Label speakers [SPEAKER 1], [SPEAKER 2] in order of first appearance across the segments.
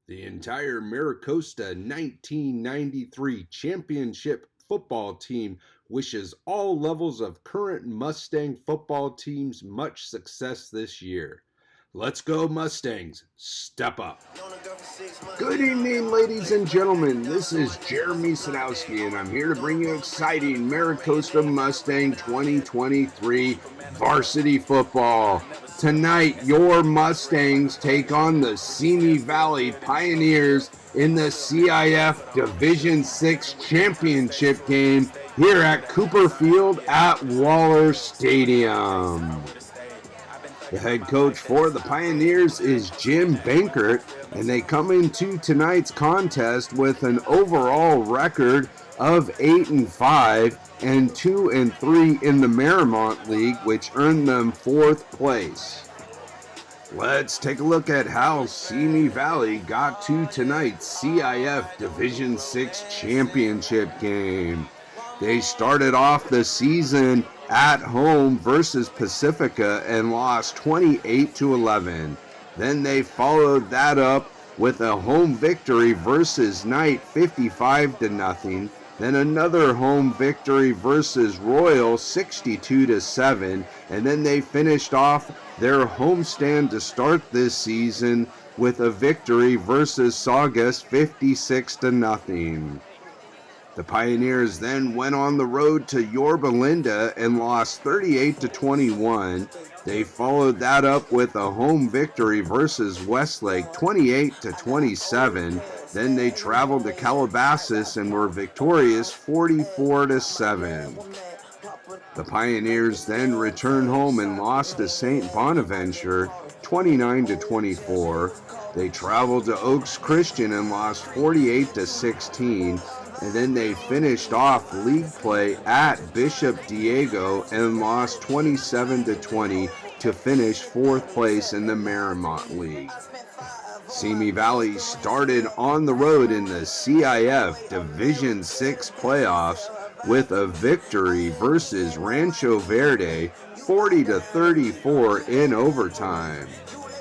[SPEAKER 1] The entire Maricosta 1993 championship football team wishes all levels of current Mustang football teams much success this year. Let's go Mustangs, step up. Good evening, ladies and gentlemen. This is Jeremy Sadowski, and I'm here to bring you exciting Maricosta Mustang 2023 varsity football. Tonight, your Mustangs take on the Simi Valley Pioneers in the CIF Division 6 championship game here at Cooper Field at Waller Stadium. The head coach for the Pioneers is Jim Bankert, and they come into tonight's contest with an overall record of 8-5 and 2-3 in the Marymount League, which earned them 4th place. Let's take a look at how Simi Valley got to tonight's CIF Division 6 championship game. They started off the season at home versus Pacifica and lost 28-11. Then they followed that up with a home victory versus Knight 55-0. Then another home victory versus Royal 62-7. And then they finished off their homestand to start this season with a victory versus Saugus 56-0. The Pioneers then went on the road to Yorba Linda and lost 38-21. They followed that up with a home victory versus Westlake 28-27. Then they traveled to Calabasas and were victorious 44-7. The Pioneers then returned home and lost to St. Bonaventure 29-24. They traveled to Oaks Christian and lost 48-16. And then they finished off league play at Bishop Diego and lost 27-20 to finish 4th place in the Marymount League. Simi Valley started on the road in the CIF Division 6 playoffs with a victory versus Rancho Verde 40-34 in overtime.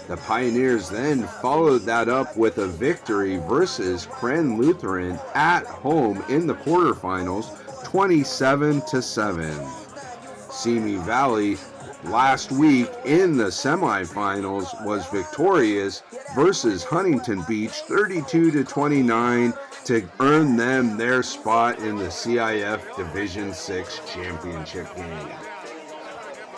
[SPEAKER 1] The Pioneers then followed that up with a victory versus Kren Lutheran at home in the quarterfinals, 27-7. Simi Valley last week in the semifinals was victorious versus Huntington Beach, 32-29, to earn them their spot in the CIF Division 6 championship game.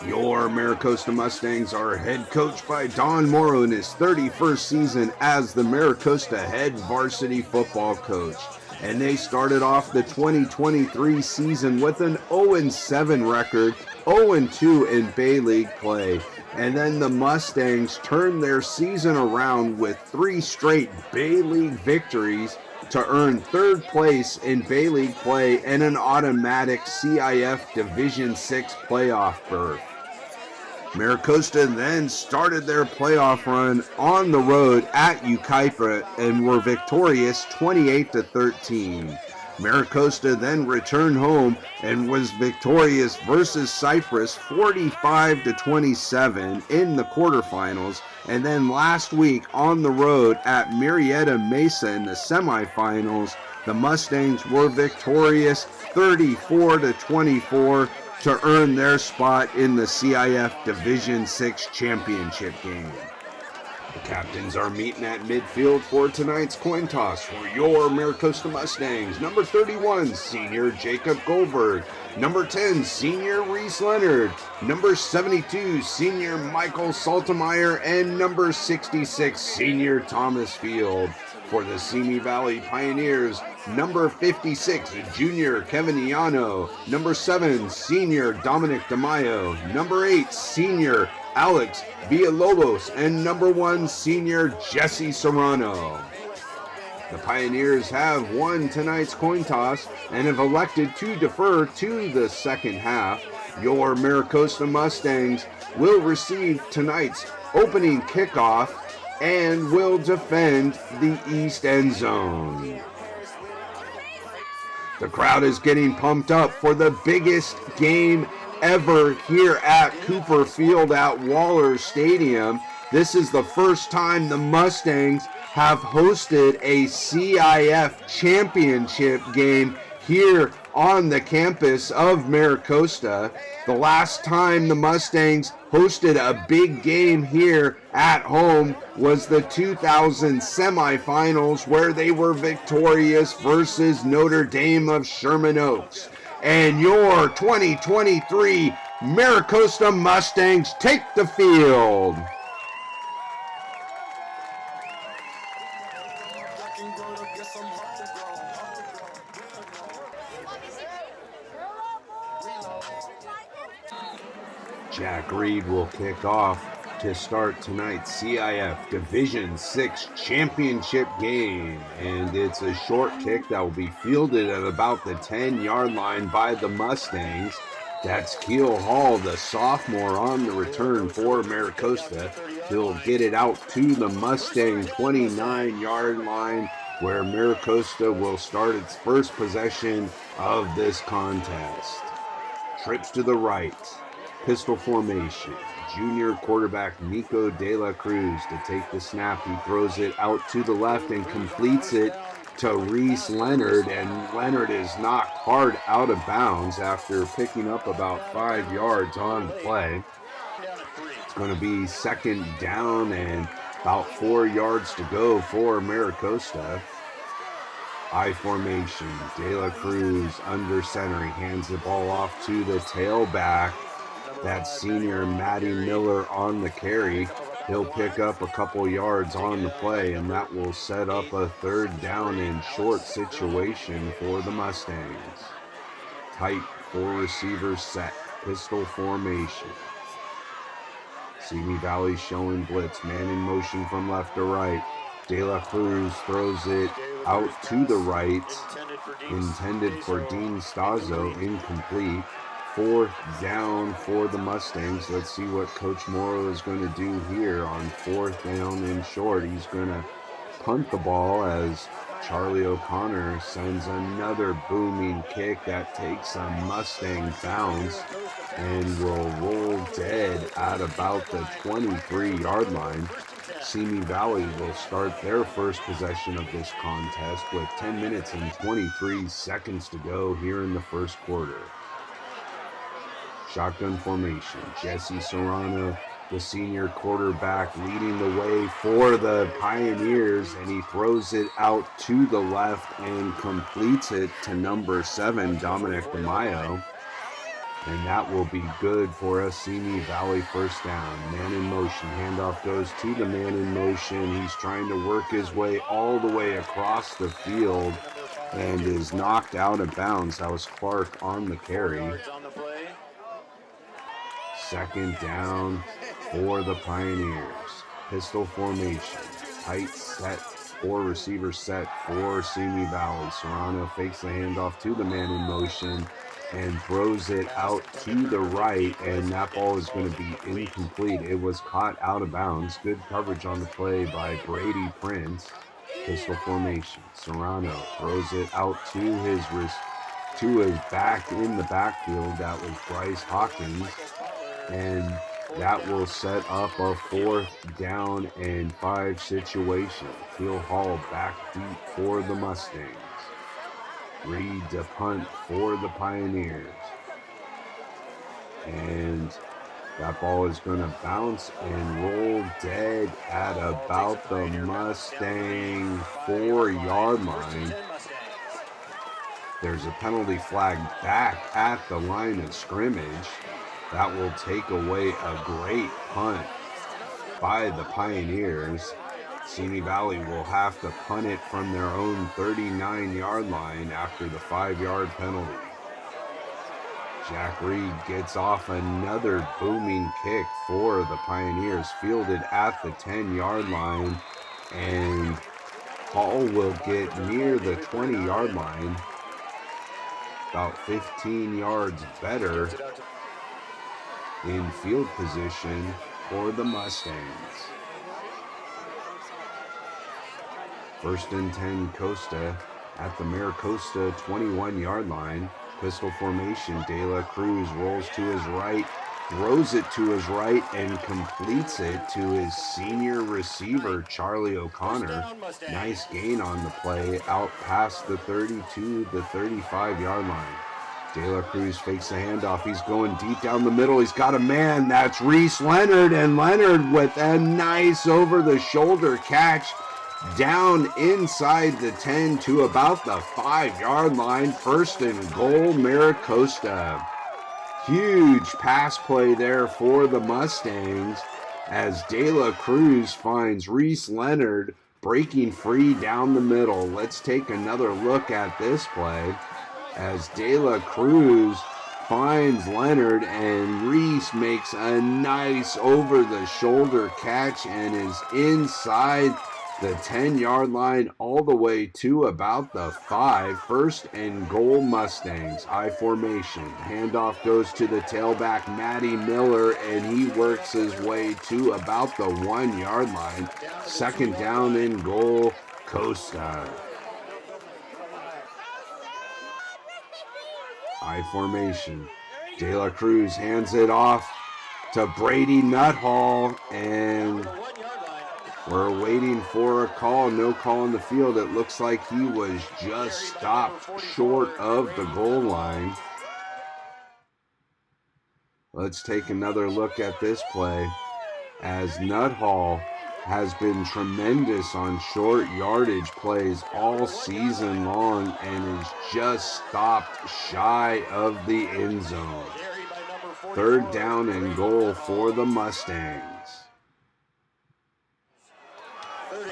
[SPEAKER 1] Your Maricosta Mustangs are head coached by Don Morrow in his 31st season as the Maricosta head varsity football coach. And they started off the 2023 season with an 0-7 record, 0-2 in Bay League play. And then the Mustangs turned their season around with 3 straight Bay League victories to earn 3rd place in Bay League play and an automatic CIF Division 6 playoff berth. Maricosta then started their playoff run on the road at Yucaipa and were victorious 28-13. Maricosta then returned home and was victorious versus Cypress 45-27 in the quarterfinals. And then last week on the road at Murrieta Mesa in the semifinals, the Mustangs were victorious 34-24 to earn their spot in the CIF Division 6 championship game. The captains are meeting at midfield for tonight's coin toss for your Maricosta Mustangs. Number 31, Senior Jacob Goldberg. Number 10, Senior Reese Leonard. Number 72, Senior Michael Saltemeyer. And number 66, Senior Thomas Field. For the Simi Valley Pioneers, number 56, Junior Kevin Iano. Number 7, Senior Dominic DeMaio. Number 8, Senior Alex Villalobos. And number 1, Senior Jesse Serrano. The Pioneers have won tonight's coin toss and have elected to defer to the second half. Your Maricosta Mustangs will receive tonight's opening kickoff and will defend the east end zone. The crowd is getting pumped up for the biggest game ever here at Cooper Field at Waller Stadium This is the first time the Mustangs have hosted a CIF championship game here on the campus of Maricosta. The last time the Mustangs hosted a big game here at home was the 2000 semifinals, where they were victorious versus Notre Dame of Sherman Oaks. And your 2023 Maricosta Mustangs take the field. Jack Reed will kick off to start tonight's CIF Division 6 championship game. And it's a short kick that will be fielded at about the 10-yard line by the Mustangs. That's Keel Hall, the sophomore, on the return for Maricosta. He'll get it out to the Mustang 29-yard line, where Maricosta will start its first possession of this contest. Trips to the right. Pistol formation. Junior quarterback Nico De La Cruz to take the snap. He throws it out to the left and completes it to Reese Leonard, and Leonard is knocked hard out of bounds after picking up about 5 yards on the play. It's going to be second down and about 4 yards to go for Maricosta. I formation. De La Cruz under center. He hands the ball off to the tailback. That's senior Matty Miller on the carry. He'll pick up a couple yards on the play, and that will set up a third down and short situation for the Mustangs. Tight 4 receivers set. Pistol formation. Simi Valley showing blitz. Man in motion from left to right. De La Cruz throws it out to the right. Intended for Dean Stazo. Incomplete. Fourth down for the Mustangs. Let's see what Coach Morrow is going to do here on fourth down and short. He's going to punt the ball as Charlie O'Connor sends another booming kick that takes a Mustang bounce and will roll dead at about the 23-yard line. Simi Valley will start their first possession of this contest with 10 minutes and 23 seconds to go here in the first quarter. Shotgun formation. Jesse Serrano, the senior quarterback, leading the way for the Pioneers, and he throws it out to the left and completes it to number 7, Dominic DeMaio. And that will be good for a Simi Valley first down. Man in motion. Handoff goes to the man in motion. He's trying to work his way all the way across the field and is knocked out of bounds. That was Clark on the carry. Second down for the Pioneers. Pistol formation. Tight set. 4 receivers set for Simi Valley. Serrano fakes the handoff to the man in motion and throws it out to the right, and that ball is going to be incomplete. It was caught out of bounds. Good coverage on the play by Brady Prince. Pistol formation. Serrano throws it out to his back in the backfield. That was Bryce Hawkins. And that will set up a 4th down and 5 situation. Keel Hall back deep for the Mustangs. Reed to punt for the Pioneers. And that ball is going to bounce and roll dead at about the Mustang 4-yard line. There's a penalty flag back at the line of scrimmage. That will take away a great punt by the Pioneers. Simi Valley will have to punt it from their own 39-yard line after the 5-yard penalty. Jack Reed gets off another booming kick for the Pioneers, fielded at the 10-yard line, and Hall will get near the 20-yard line, about 15 yards better in field position for the Mustangs. First and 10 Costa at the Maricosta 21-yard line. Pistol formation. De La Cruz rolls to his right throws it to his right and completes it to his senior receiver, Charlie O'Connor. Nice gain on the play, out past the 32, the 35-yard line. De La Cruz fakes the handoff. He's going deep down the middle. He's got a man. That's Reese Leonard, and Leonard with a nice over-the-shoulder catch down inside the 10 to about the 5-yard line. First and goal, Maricosta. Huge pass play there for the Mustangs as De La Cruz finds Reese Leonard breaking free down the middle. Let's take another look at this play as De La Cruz finds Leonard and Reese makes a nice over-the-shoulder catch and is inside the 10-yard line all the way to about the 5. First and goal, Mustangs. I formation. Handoff goes to the tailback, Matty Miller, and he works his way to about the 1-yard line. Second down and goal, Costa. I formation. De La Cruz hands it off to Brady Nuthall, and we're waiting for a call. No call in the field. It looks like he was just stopped short of the goal line. Let's take another look at this play as Nuthall has been tremendous on short yardage plays all season long and is just stopped shy of the end zone. Third down and goal for the Mustangs.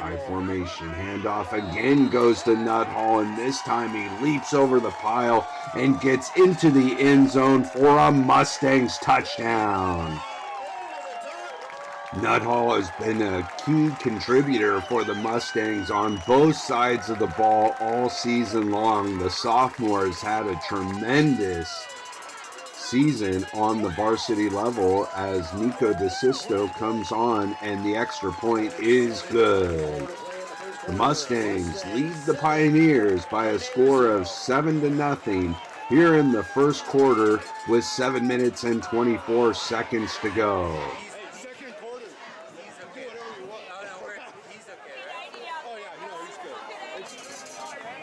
[SPEAKER 1] I formation. Handoff again goes to Nuthall, and this time he leaps over the pile and gets into the end zone for a Mustangs touchdown. Nuthall has been a key contributor for the Mustangs on both sides of the ball all season long. The sophomore has had a tremendous season on the varsity level as Nico DeSisto comes on, and the extra point is good. The Mustangs lead the Pioneers by a score of 7-0 here in the first quarter with 7 minutes and 24 seconds to go.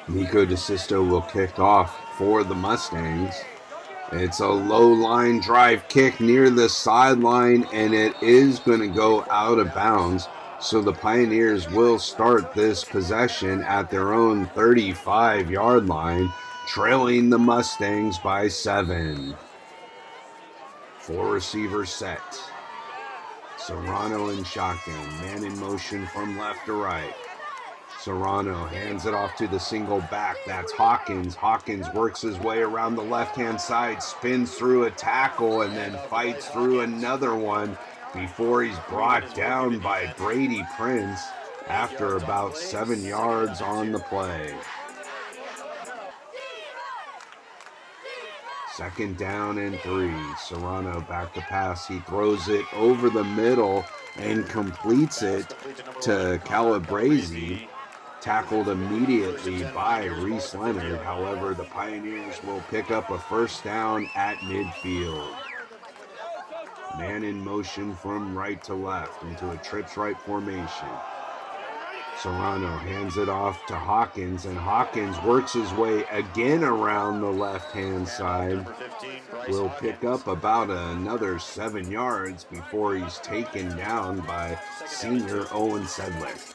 [SPEAKER 1] Nico DeSisto will kick off for the Mustangs. It's a low line drive kick near the sideline, and it is going to go out of bounds. So the Pioneers will start this possession at their own 35-yard line, trailing the Mustangs by 7. 4 receivers set. Serrano in shotgun, man in motion from left to right. Serrano hands it off to the single back. That's Hawkins. Hawkins works his way around the left-hand side, spins through a tackle, and then fights through another one before he's brought down by Brady Prince after about 7 yards on the play. Second down and 3. Serrano back to pass. He throws it over the middle and completes it to Calabrese. Tackled immediately by Reese Leonard. However, the Pioneers will pick up a first down at midfield. Man in motion from right to left into a trips right formation. Serrano hands it off to Hawkins, and Hawkins works his way again around the left-hand side. Will pick up about another 7 yards before he's taken down by senior Owen Sedlick.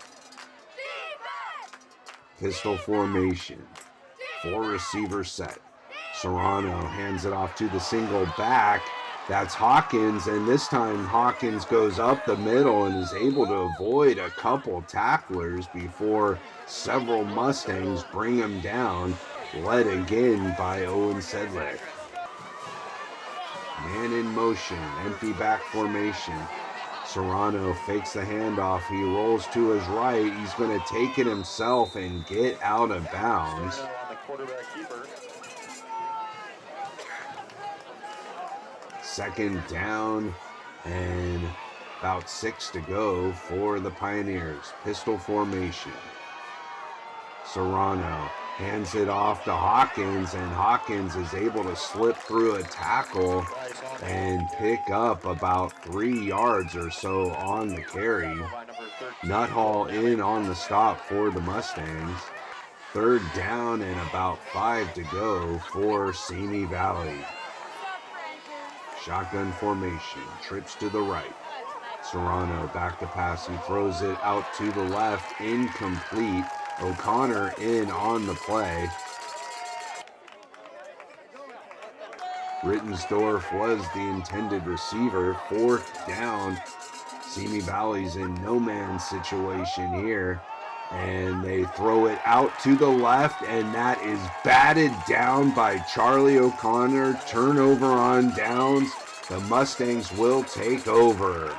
[SPEAKER 1] Pistol formation. 4 receivers set. Serrano hands it off to the single back. That's Hawkins, and this time Hawkins goes up the middle and is able to avoid a couple tacklers before several Mustangs bring him down, led again by Owen Sedlick. Man in motion, empty back formation. Serrano fakes the handoff. He rolls to his right. He's going to take it himself and get out of bounds. Second down and about 6 to go for the Pioneers. Pistol formation. Serrano Hands it off to Hawkins, and Hawkins is able to slip through a tackle and pick up about 3 yards or so on the carry. Nuthall in on the stop for the Mustangs. 3rd down and about 5 to go for Simi Valley. Shotgun formation, trips to the right. Serrano back to pass. He throws it out to the left, incomplete. O'Connor in on the play. Rittensdorf was the intended receiver. 4th down. Simi Valley's in no man's situation here. And they throw it out to the left, and that is batted down by Charlie O'Connor. Turnover on downs. The Mustangs will take over.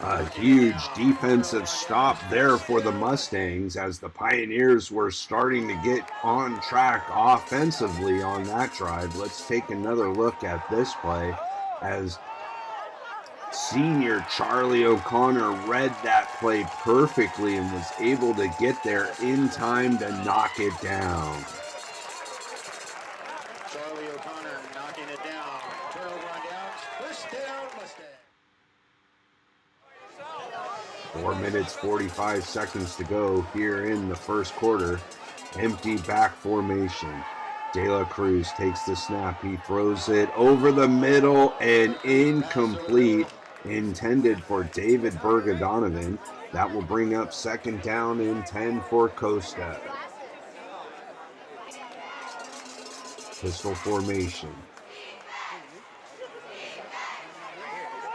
[SPEAKER 1] A huge defensive stop there for the Mustangs as the Pioneers were starting to get on track offensively on that drive. Let's take another look at this play as senior Charlie O'Connor read that play perfectly and was able to get there in time to knock it down.
[SPEAKER 2] Charlie O'Connor knocking it down. Turnover on downs. First down, Mustang.
[SPEAKER 1] 4 minutes, 45 seconds to go here in the first quarter. Empty back formation. De La Cruz takes the snap. He throws it over the middle and incomplete. Intended for David Bergadonovan. That will bring up 2nd down and 10 for Costa. Pistol formation.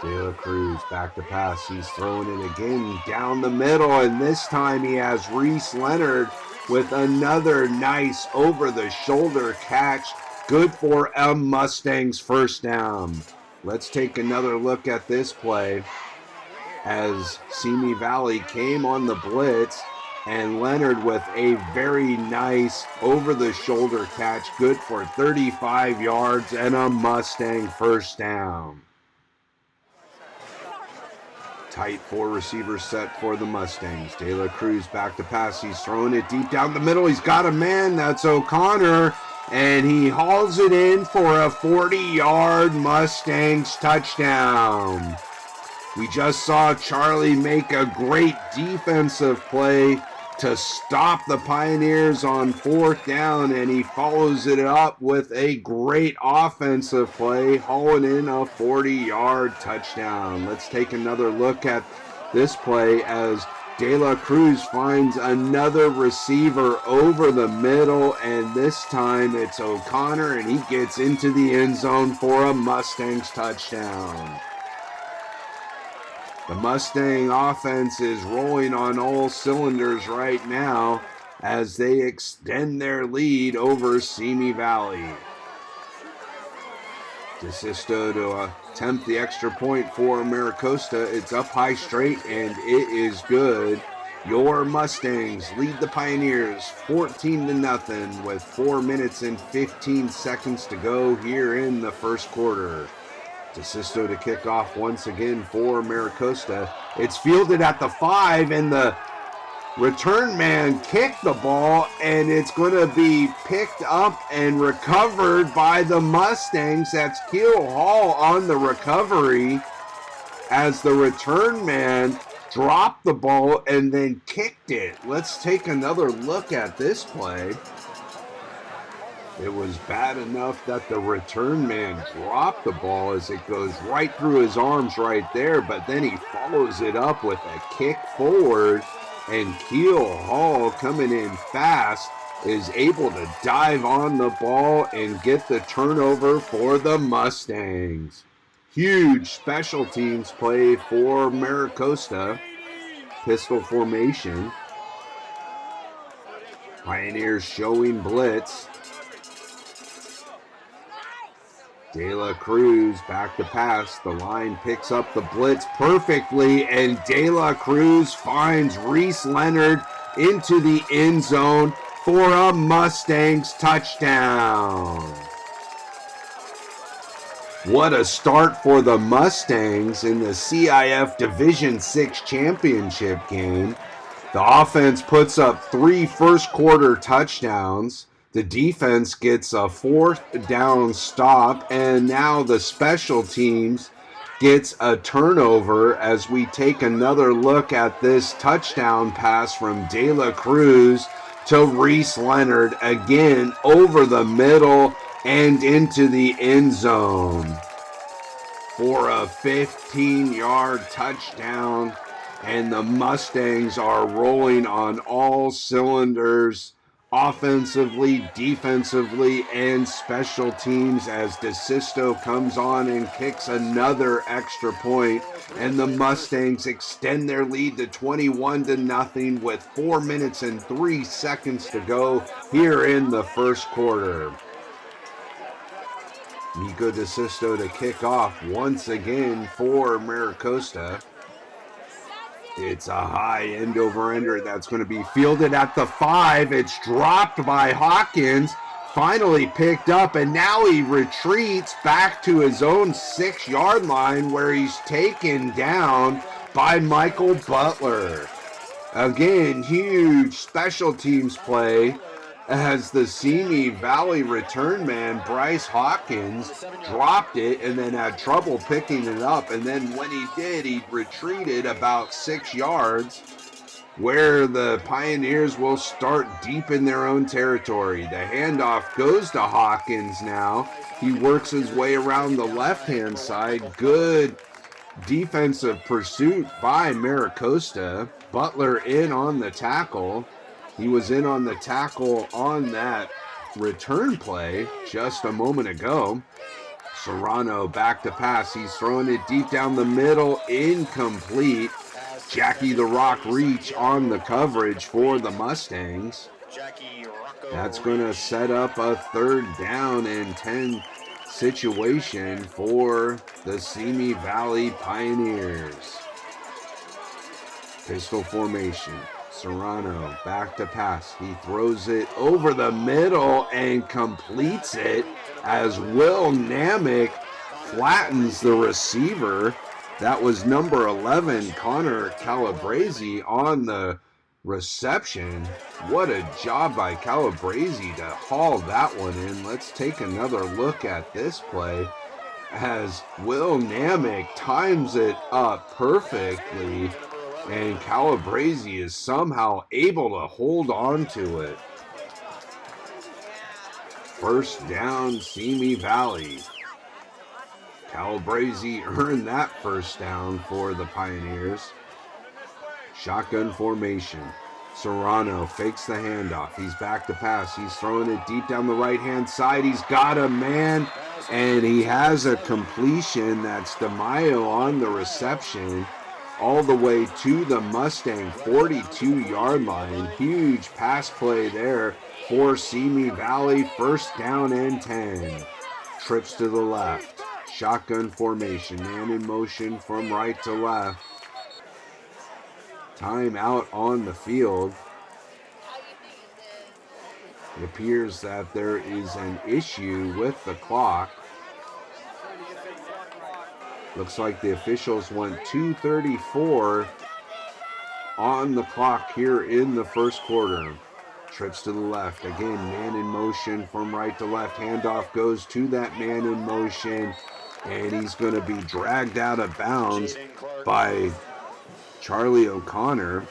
[SPEAKER 1] De La Cruz back to pass. He's throwing it again down the middle, and this time he has Reese Leonard with another nice over-the-shoulder catch. Good for a Mustangs 1st down. Let's take another look at this play as Simi Valley came on the blitz, and Leonard with a very nice over-the-shoulder catch. Good for 35 yards and a Mustang 1st down. Tight 4 receiver set for the Mustangs. De La Cruz back to pass. He's throwing it deep down the middle. He's got a man. That's O'Connor. And he hauls it in for a 40-yard Mustangs touchdown. We just saw Charlie make a great defensive play to stop the Pioneers on 4th down, and he follows it up with a great offensive play, hauling in a 40-yard touchdown. Let's take another look at this play as De La Cruz finds another receiver over the middle, and this time it's O'Connor, and he gets into the end zone for a Mustangs touchdown. The Mustang offense is rolling on all cylinders right now as they extend their lead over Simi Valley. DeSisto to attempt the extra point for Maricosta. It's up high straight, and it is good. Your Mustangs lead the Pioneers 14-0 with 4 minutes and 15 seconds to go here in the first quarter. DeSisto to kick off once again for Maricosta. It's fielded at the 5, and the return man kicked the ball, and it's going to be picked up and recovered by the Mustangs. That's Keel Hall on the recovery as the return man dropped the ball and then kicked it. Let's take another look at this play. It was bad enough that the return man dropped the ball as it goes right through his arms right there, but then he follows it up with a kick forward, and Keel Hall, coming in fast, is able to dive on the ball and get the turnover for the Mustangs. Huge special teams play for Maricosta. Pistol formation. Pioneers showing blitz. De La Cruz back to pass. The line picks up the blitz perfectly, and De La Cruz finds Reese Leonard into the end zone for a Mustangs touchdown. What a start for the Mustangs in the CIF Division 6 championship game. The offense puts up 3 first-quarter touchdowns. The defense gets a 4th down stop, and now the special teams gets a turnover as we take another look at this touchdown pass from De La Cruz to Reese Leonard, again over the middle and into the end zone for a 15-yard touchdown. And the Mustangs are rolling on all cylinders, offensively, defensively, and special teams, as DeSisto comes on and kicks another extra point, and the Mustangs extend their lead to 21-0 with 4 minutes and 3 seconds to go here in the first quarter. Nico DeSisto to kick off once again for Maricosta. It's a high end-over-ender that's going to be fielded at the 5. It's dropped by Hawkins, finally picked up, and now he retreats back to his own 6-yard line where he's taken down by Michael Butler. Again, huge special teams play as the Simi Valley return man, Bryce Hawkins, dropped it and then had trouble picking it up. And then when he did, he retreated about 6 yards, where the Pioneers will start deep in their own territory. The handoff goes to Hawkins now. He works his way around the left-hand side. Good defensive pursuit by Maricosta. Butler in on the tackle. He was in on the tackle on that return play just a moment ago. Serrano back to pass. He's throwing it deep down the middle. Incomplete. Jackie the Rock Reach on the coverage for the Mustangs. That's going to set up a 3rd down and 10 situation for the Simi Valley Pioneers. Pistol formation. Serrano back to pass. He throws it over the middle and completes it as Will Namick flattens the receiver. That was number 11, Connor Calabrese, on the reception. What a job by Calabrese to haul that one in. Let's take another look at this play as Will Namick times it up perfectly, and Calabrese is somehow able to hold on to it. 1st down, Simi Valley. Calabrese earned that 1st down for the Pioneers. Shotgun formation. Serrano fakes the handoff. He's back to pass. He's throwing it deep down the right-hand side. He's got a man, and he has a completion. That's DeMaio on the reception, all the way to the Mustang 42-yard line. Huge pass play there for Simi Valley. 1st down and 10. Trips to the left. Shotgun formation. Man in motion from right to left. Time out on the field. It appears that there is an issue with the clock. Looks like the officials want 2:34 on the clock here in the first quarter. Trips to the left. Again, man in motion from right to left. Handoff goes to that man in motion, and he's going to be dragged out of bounds by Charlie O'Connor.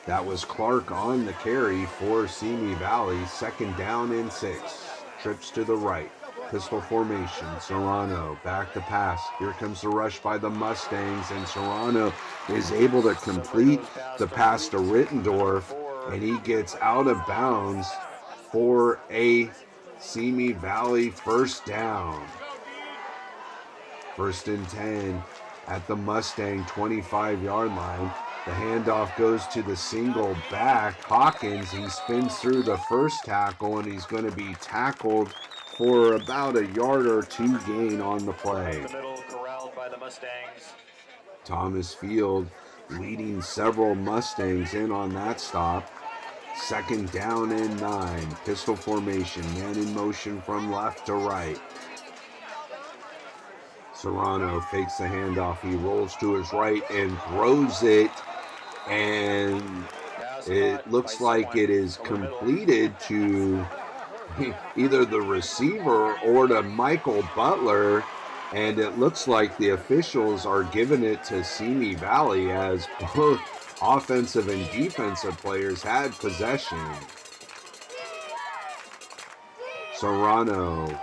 [SPEAKER 1] That was Clark on the carry for Simi Valley. 2nd down and 6. Trips to the right. Pistol formation. Serrano back to pass. Here comes the rush by the Mustangs, and Serrano is able to complete the pass to Rittendorf, and he gets out of bounds for a Simi Valley 1st down. 1st and 10 at the Mustang 25-yard line. The handoff goes to the single back. Hawkins, he spins through the first tackle, and he's going to be tackled for about a yard or 2 gain on the play. Thomas Field leading several Mustangs in on that stop. 2nd down and 9. Pistol formation. Man in motion from left to right. Serrano fakes the handoff. He rolls to his right and throws it. And It looks like it is completed to either the receiver or to Michael Butler, and it looks like the officials are giving it to Simi Valley as both offensive and defensive players had possession. Serrano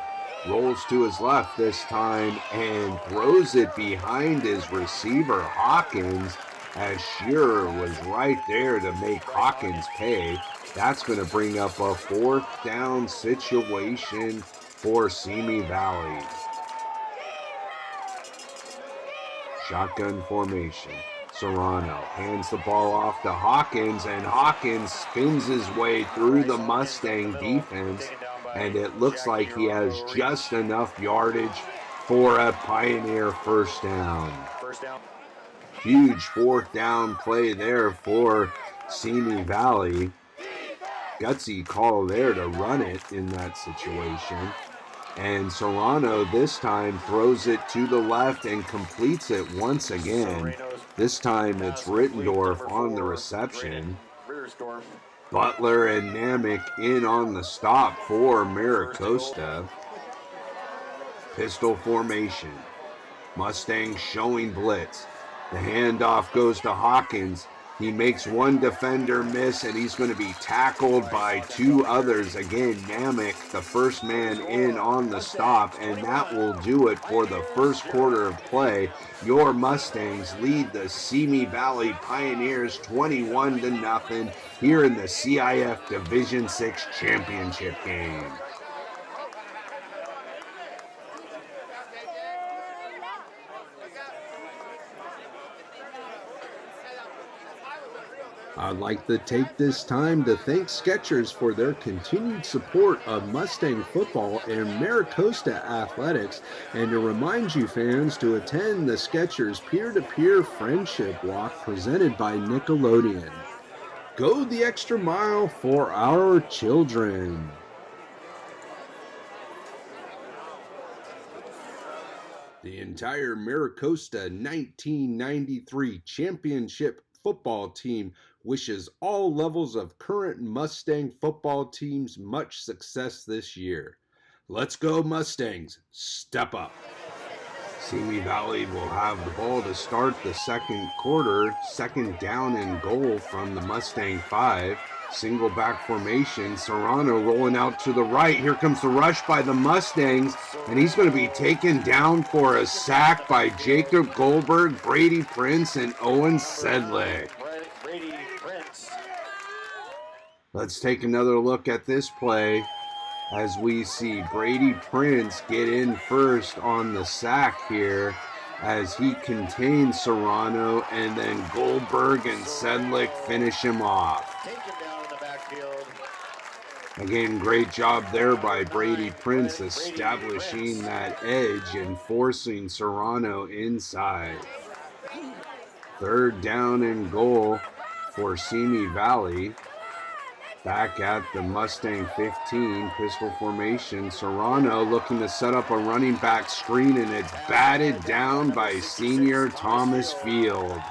[SPEAKER 1] rolls to his left this time and throws it behind his receiver Hawkins, as Shearer was right there to make Hawkins pay. That's going to bring up a 4th down situation for Simi Valley. Shotgun formation. Serrano hands the ball off to Hawkins, and Hawkins spins his way through the Mustang defense, and it looks like he has just enough yardage for a Pioneer first down. Huge 4th down play there for Simi Valley. Gutsy call there to run it in that situation. And Serrano this time throws it to the left and completes it once again. This time it's Rittendorf on the reception. Butler and Namick in on the stop for Maricosta. Pistol formation. Mustangs showing blitz. The handoff goes to Hawkins. He makes one defender miss, and he's going to be tackled by 2 others. Again, Namick, the first man in on the stop, and that will do it for the first quarter of play. Your Mustangs lead the Simi Valley Pioneers 21-0 here in the CIF Division VI Championship game. I'd like to take this time to thank Skechers for their continued support of Mustang football and Maricosta athletics, and to remind you fans to attend the Skechers peer-to-peer friendship walk presented by Nickelodeon. Go the extra mile for our children. The entire Maricosta 1993 championship football team wishes all levels of current Mustang football teams much success this year. Let's go Mustangs, step up. Simi Valley will have the ball to start the second quarter. 2nd down and goal from the Mustang 5. Single back formation. Serrano rolling out to the right. Here comes the rush by the Mustangs, and he's going to be taken down for a sack by Jacob Goldberg, Brady Prince, and Owen Sedlick. Let's take another look at this play as we see Brady Prince get in first on the sack here as he contains Serrano, and then Goldberg and Sedlick finish him off. Again, great job there by Brady Prince establishing that edge and forcing Serrano inside. 3rd down and goal for Simi Valley. Back at the Mustang 15, pistol formation. Serrano looking to set up a running back screen, and it's batted down by senior Thomas Field.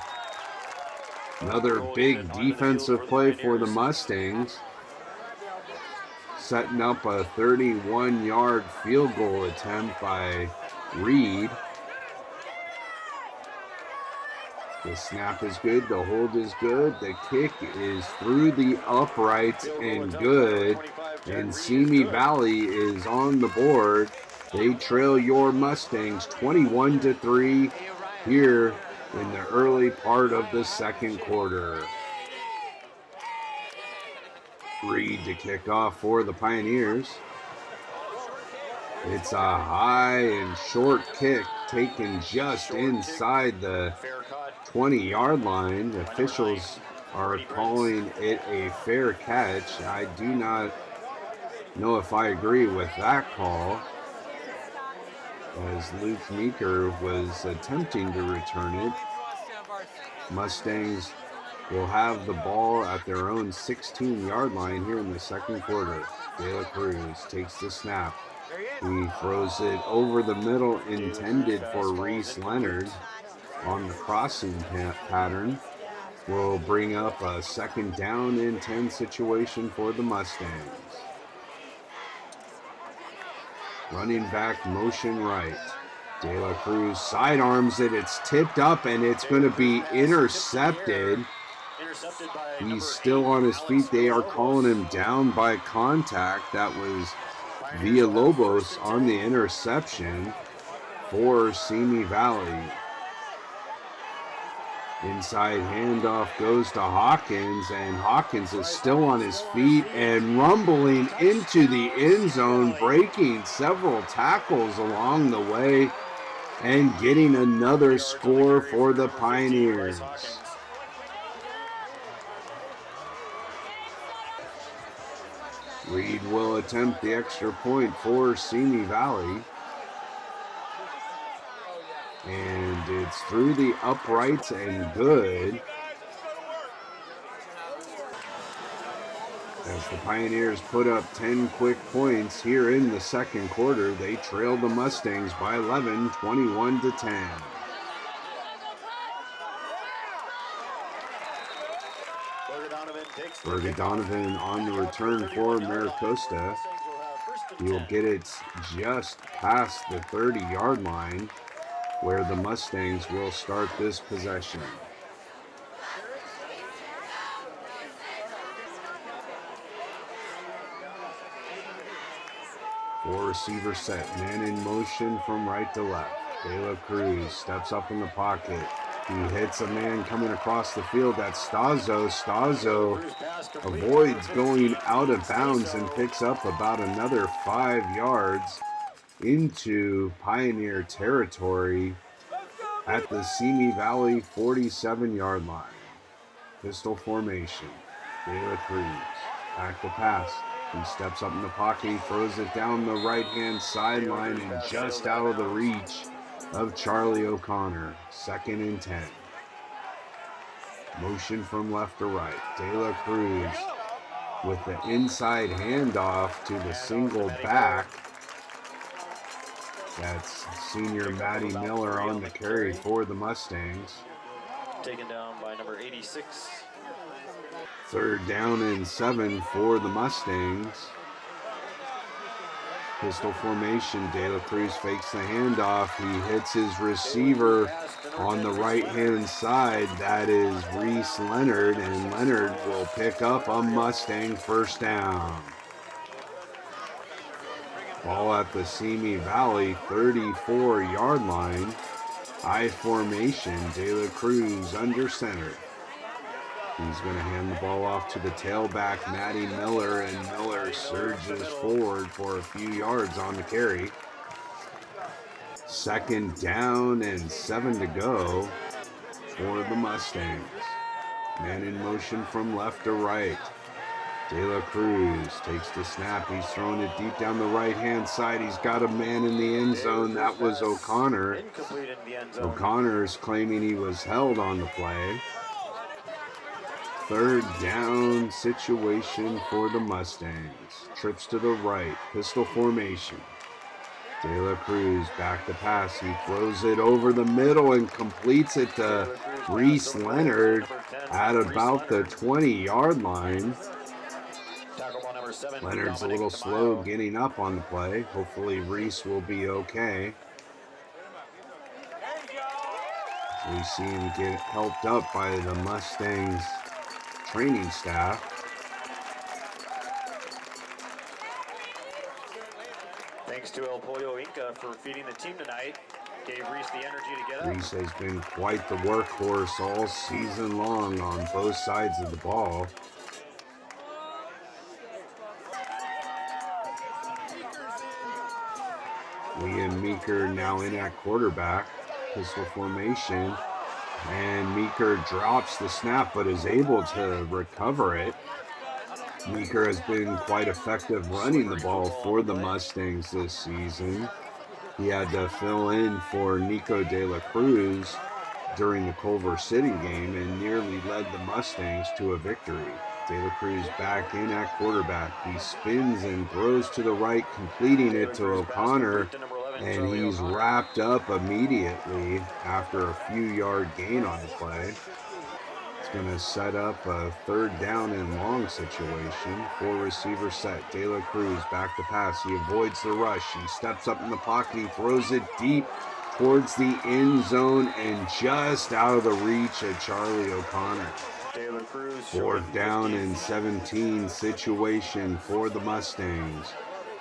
[SPEAKER 1] Another big defensive play for the Mustangs, setting up a 31-yard field goal attempt by Reed. The snap is good, the hold is good, the kick is through the uprights and good, and Simi Valley is on the board. They trail your Mustangs 21-3 here in the early part of the second quarter. Reed to kick off for the Pioneers. It's a high and short kick taken just inside the 20-yard line. The officials are calling it a fair catch. I do not know if I agree with that call, as Luke Meeker was attempting to return it. Mustangs will have the ball at their own 16-yard line here in the second quarter. De La Cruz takes the snap. He throws it over the middle, intended for Reese Leonard on the crossing pattern. will bring up a 2nd down and 10 situation for the Mustangs. Running back motion right. De La Cruz sidearms it. It's tipped up and it's going to be intercepted. He's still on his feet. They are calling him down by contact. That was Villalobos on the interception for Simi Valley. Inside handoff goes to Hawkins, and Hawkins is still on his feet and rumbling into the end zone, breaking several tackles along the way and getting another score for the Pioneers. Reed will attempt the extra point for Simi Valley. And it's through the uprights and good. As the Pioneers put up 10 quick points here in the 2nd quarter, they trailed the Mustangs by 11, 21-10. Berger Donovan on the return for Maricosta. He will get it just past the 30-yard line, where the Mustangs will start this possession. Four receiver set, man in motion from right to left. De La Cruz steps up in the pocket. He hits a man coming across the field. That's Stazo. Stazo avoids going out of bounds and picks up about another 5 yards into Pioneer territory at the Simi Valley 47-yard line. Pistol formation. De La Cruz back to pass. He steps up in the pocket. He throws it down the right-hand sideline and just out of the reach of Charlie O'Connor. 2nd and 10. Motion from left to right. De La Cruz with the inside handoff to the single back. That's senior Matty Miller on the carry for the Mustangs.
[SPEAKER 2] Taken down by number 86.
[SPEAKER 1] 3rd down and 7 for the Mustangs. Pistol formation. De La Cruz fakes the handoff. He hits his receiver on the right-hand side. That is Reese Leonard, and Leonard will pick up a Mustang 1st down. Ball at the Simi Valley 34-yard line. I formation. De La Cruz under center. He's going to hand the ball off to the tailback, Matty Miller, and Miller surges forward for a few yards on the carry. 2nd down and 7 to go for the Mustangs. Man in motion from left to right. De La Cruz takes the snap. He's throwing it deep down the right-hand side. He's got a man in the end zone. That was O'Connor. O'Connor is claiming he was held on the play. 3rd down situation for the Mustangs. Trips to the right. Pistol formation. De La Cruz back to pass. He throws it over the middle and completes it to Reese Leonard at about the 20-yard line. Leonard's a little slow getting up on the play. Hopefully Reese will be okay. We see him get helped up by the Mustangs training staff.
[SPEAKER 2] Thanks to El Pollo Inca for feeding the team tonight. Gave Reese the energy to get up.
[SPEAKER 1] Reese has been quite the workhorse all season long on both sides of the ball. Liam Meeker now in at quarterback. Pistol formation. And Meeker drops the snap but is able to recover it. Meeker has been quite effective running the ball for the Mustangs this season. He had to fill in for Nico De La Cruz during the Culver City game and nearly led the Mustangs to a victory. De La Cruz back in at quarterback. He spins and throws to the right, completing it to O'Connor, and he's wrapped up immediately after a few-yard gain on the play. It's going to set up a 3rd down and long situation. 4 receiver set. De La Cruz back to pass. He avoids the rush. He steps up in the pocket. He throws it deep towards the end zone and just out of the reach of Charlie O'Connor. 4th down and 17 situation for the Mustangs.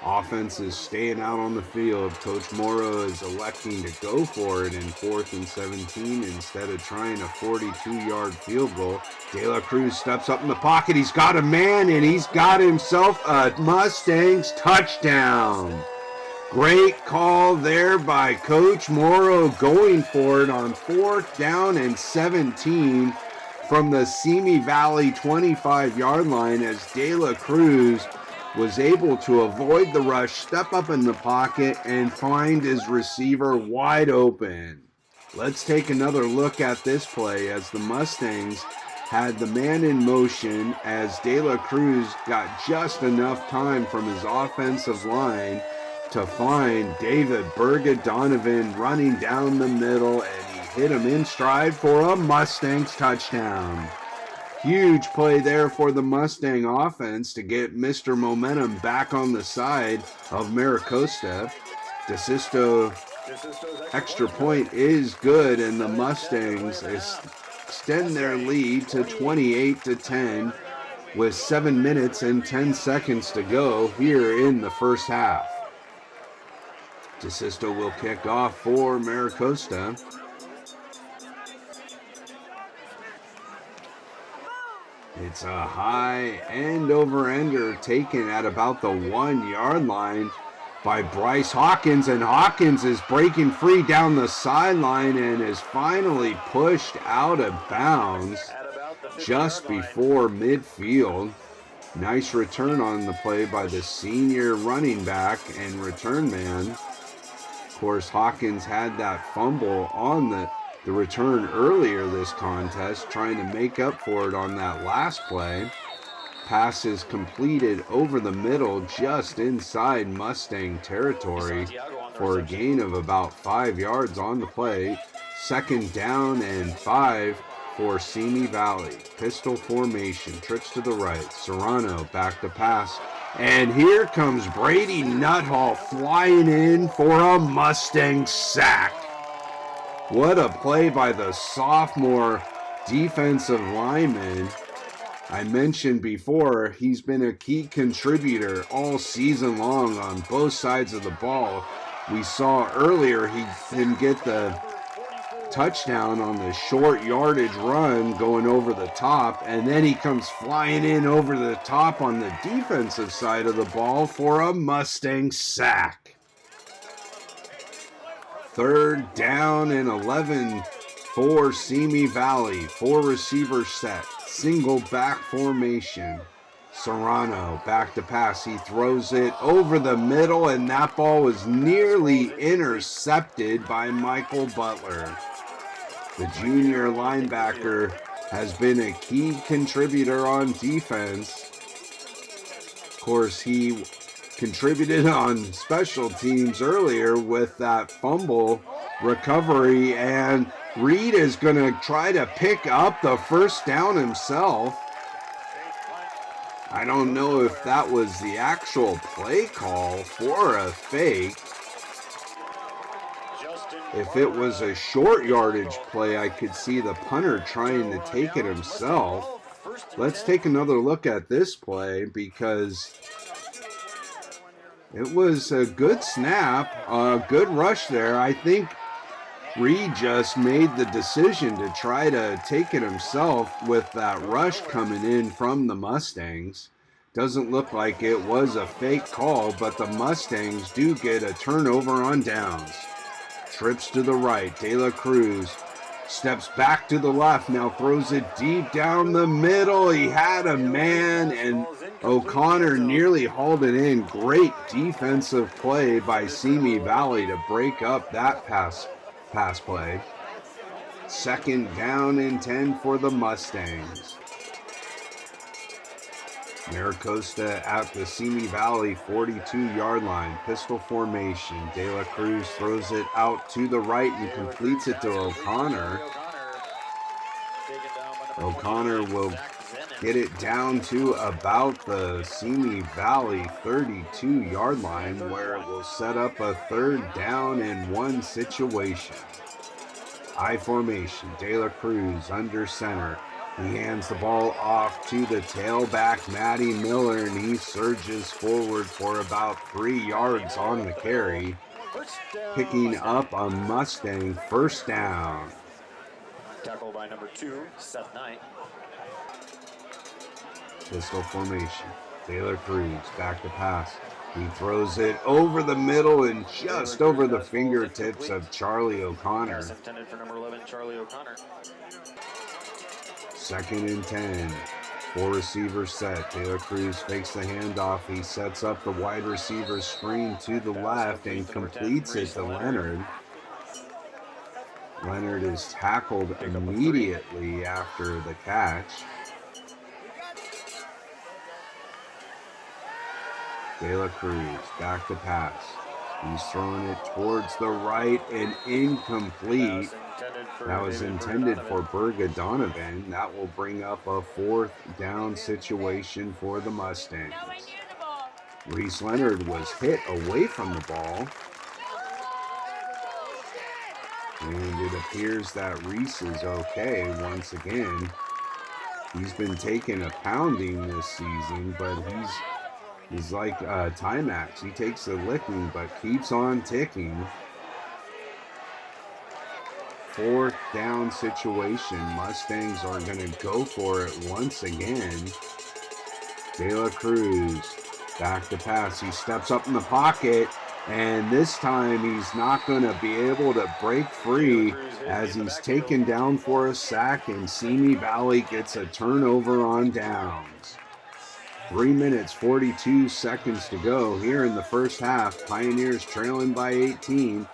[SPEAKER 1] Offense is staying out on the field. Coach Morrow is electing to go for it in 4th and 17 instead of trying a 42-yard field goal. De La Cruz steps up in the pocket. He's got a man, and he's got himself a Mustangs touchdown. Great call there by Coach Morrow, going for it on 4th down and 17 from the Simi Valley 25-yard line, as De La Cruz was able to avoid the rush, step up in the pocket, and find his receiver wide open. Let's take another look at this play as the Mustangs had the man in motion, as De La Cruz got just enough time from his offensive line to find David Berga-Donovan running down the middle, and he hit him in stride for a Mustangs touchdown. Huge play there for the Mustang offense to get Mr. Momentum back on the side of Maricosta. DeSisto extra point is good, and the Mustangs extend their lead to 28-10 with 7 minutes and 10 seconds to go here in the first half. DeSisto will kick off for Maricosta. It's a high end-over-ender taken at about the 1-yard line by Bryce Hawkins, and Hawkins is breaking free down the sideline and is finally pushed out of bounds just before midfield. Nice return on the play by the senior running back and return man. Of course, Hawkins had that fumble on the return earlier this contest, trying to make up for it on that last play. Pass is completed over the middle just inside Mustang territory for a gain of about 5 yards on the play. 2nd down and 5 for Simi Valley. Pistol formation, trips to the right. Serrano back to pass. And here comes Brady Nuthall flying in for a Mustang sack. What a play by the sophomore defensive lineman. I mentioned before, he's been a key contributor all season long on both sides of the ball. We saw earlier he didn't get the touchdown on the short yardage run going over the top, and then he comes flying in over the top on the defensive side of the ball for a Mustang sack. 3rd down and 11 for Simi Valley. 4 receivers set. Single back formation. Serrano back to pass. He throws it over the middle, and that ball was nearly intercepted by Michael Butler. The junior linebacker has been a key contributor on defense. Of course, he contributed on special teams earlier with that fumble recovery, and Reed is going to try to pick up the 1st down himself. I don't know if that was the actual play call for a fake. If it was a short yardage play, I could see the punter trying to take it himself. Let's take another look at this play, because it was a good snap, a good rush there. I think Reed just made the decision to try to take it himself with that rush coming in from the Mustangs. Doesn't look like it was a fake call, but the Mustangs do get a turnover on downs. Trips to the right. De La Cruz steps back to the left, now throws it deep down the middle. He had a man, and O'Connor nearly hauled it in. Great defensive play by Simi Valley to break up that pass play. 2nd down and 10 for the Mustangs. Maricosta at the Simi Valley 42-yard line. Pistol formation. De La Cruz throws it out to the right and completes it to O'Connor. O'Connor will get it down to about the Simi Valley 32-yard line, where it will set up a 3rd down and 1 situation. I formation, De La Cruz under center. He hands the ball off to the tailback, Matty Miller, and he surges forward for about 3 yards on the carry, picking up a Mustang 1st down.
[SPEAKER 2] Tackle by number 2, Seth Knight.
[SPEAKER 1] Pistol formation. De La Cruz back to pass. He throws it over the middle and just over the fingertips of Charlie O'Connor.
[SPEAKER 2] Pass intended for number 11, Charlie O'Connor.
[SPEAKER 1] 2nd and 10. 4 receivers set. De La Cruz fakes the handoff. He sets up the wide receiver screen to the left and completes it to Leonard. Leonard is tackled immediately after the catch. De La Cruz back to pass. He's throwing it towards the right and incomplete. That was intended for Berga Donovan. That will bring up a 4th down situation for the Mustangs. Reese Leonard was hit away from the ball. And it appears that Reese is okay once again. He's been taking a pounding this season, but he's like Timax. He takes a licking but keeps on ticking. 4th down situation. Mustangs are going to go for it once again. De La Cruz back to pass. He steps up in the pocket, and this time he's not going to be able to break free as he's taken down for a sack, and Simi Valley gets a turnover on downs. 3 minutes, 42 seconds to go here in the first half. Pioneers trailing by 18.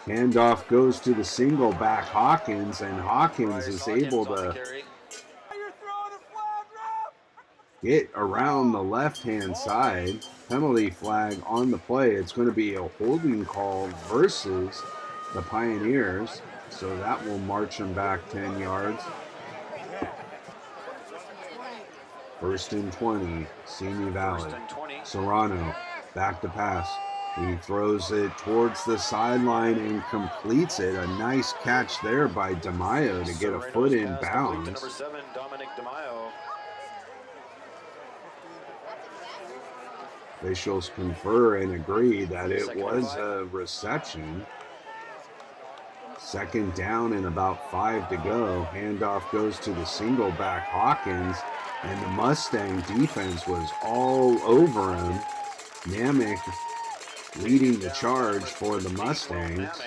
[SPEAKER 1] Handoff goes to the single back Hawkins, and Hawkins is able to get around the left-hand side. Penalty flag on the play. It's going to be a holding call versus the Pioneers, so that will march them back 10 yards. 1st and 20, Simi Valley. Serrano back to pass. He throws it towards the sideline and completes it. A nice catch there by DeMaio to get a foot in bounds.
[SPEAKER 2] Number 7, Dominic DeMaio.
[SPEAKER 1] Officials confer and agree that it was a reception. 2nd down and about 5 to go. Handoff goes to the single back Hawkins, and the Mustang defense was all over him. Namick leading the charge for the Mustangs.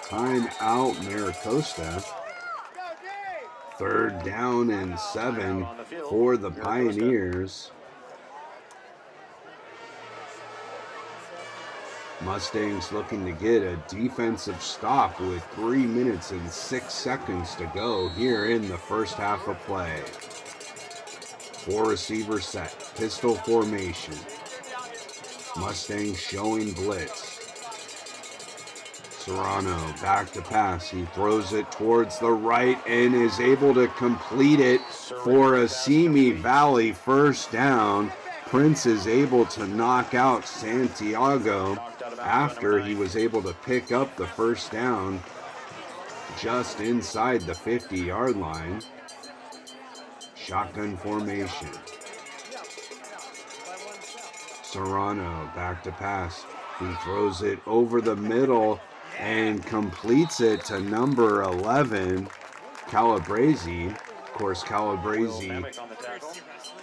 [SPEAKER 1] Time out, Maricosta. 3rd down and 7 for the Pioneers. Mustangs looking to get a defensive stop with 3 minutes and 6 seconds to go here in the first half of play. 4 receivers set, pistol formation. Mustangs showing blitz. Serrano back to pass. He throws it towards the right and is able to complete it for a Simi Valley 1st down. Prince is able to knock out Santiago after he was able to pick up the 1st down just inside the 50-yard line. Shotgun formation. Serrano back to pass. He throws it over the middle and completes it to number 11, Calabrese. Of course, Calabrese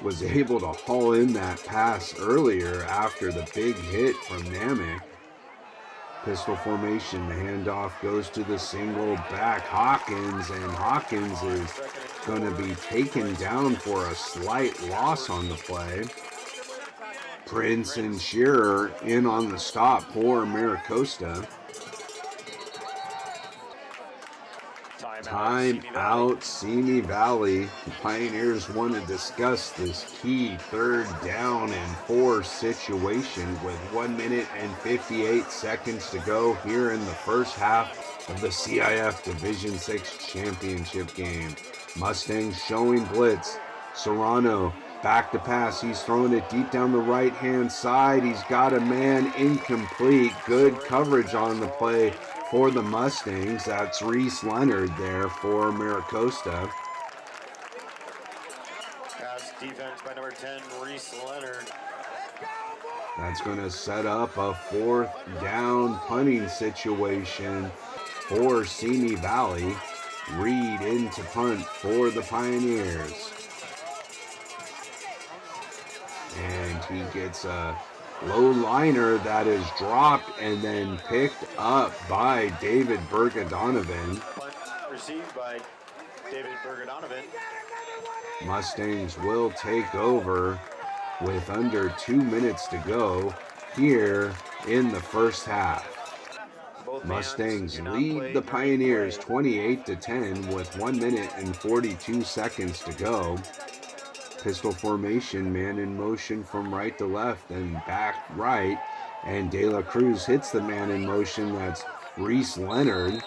[SPEAKER 1] was able to haul in that pass earlier after the big hit from Namick. Pistol formation, the handoff goes to the single back Hawkins, and Hawkins is going to be taken down for a slight loss on the play. Prince and Shearer in on the stop for Maricosta. Time out, Simi Valley. The Pioneers want to discuss this key 3rd down and 4 situation with 1 minute and 58 seconds to go here in the first half. of the CIF Division 6 championship game. Mustangs showing blitz. Serrano back to pass. He's throwing it deep down the right-hand side. He's got a man incomplete. Good coverage on the play for the Mustangs. That's Reese Leonard there for Maricosta.
[SPEAKER 2] Pass defense by number 10, Reese Leonard.
[SPEAKER 1] That's going to set up a 4th down punting situation for Simi Valley. Reed into punt for the Pioneers. And he gets a low liner that is dropped and then picked up by David Bergadonovan.
[SPEAKER 2] Punt received by David Bergadonovan.
[SPEAKER 1] Mustangs will take over with under 2 minutes to go here in the first half. Mustangs lead the Pioneers 28-10 with 1 minute and 42 seconds to go. Pistol formation, man in motion from right to left and back right. And De La Cruz hits the man in motion. That's Reese Leonard.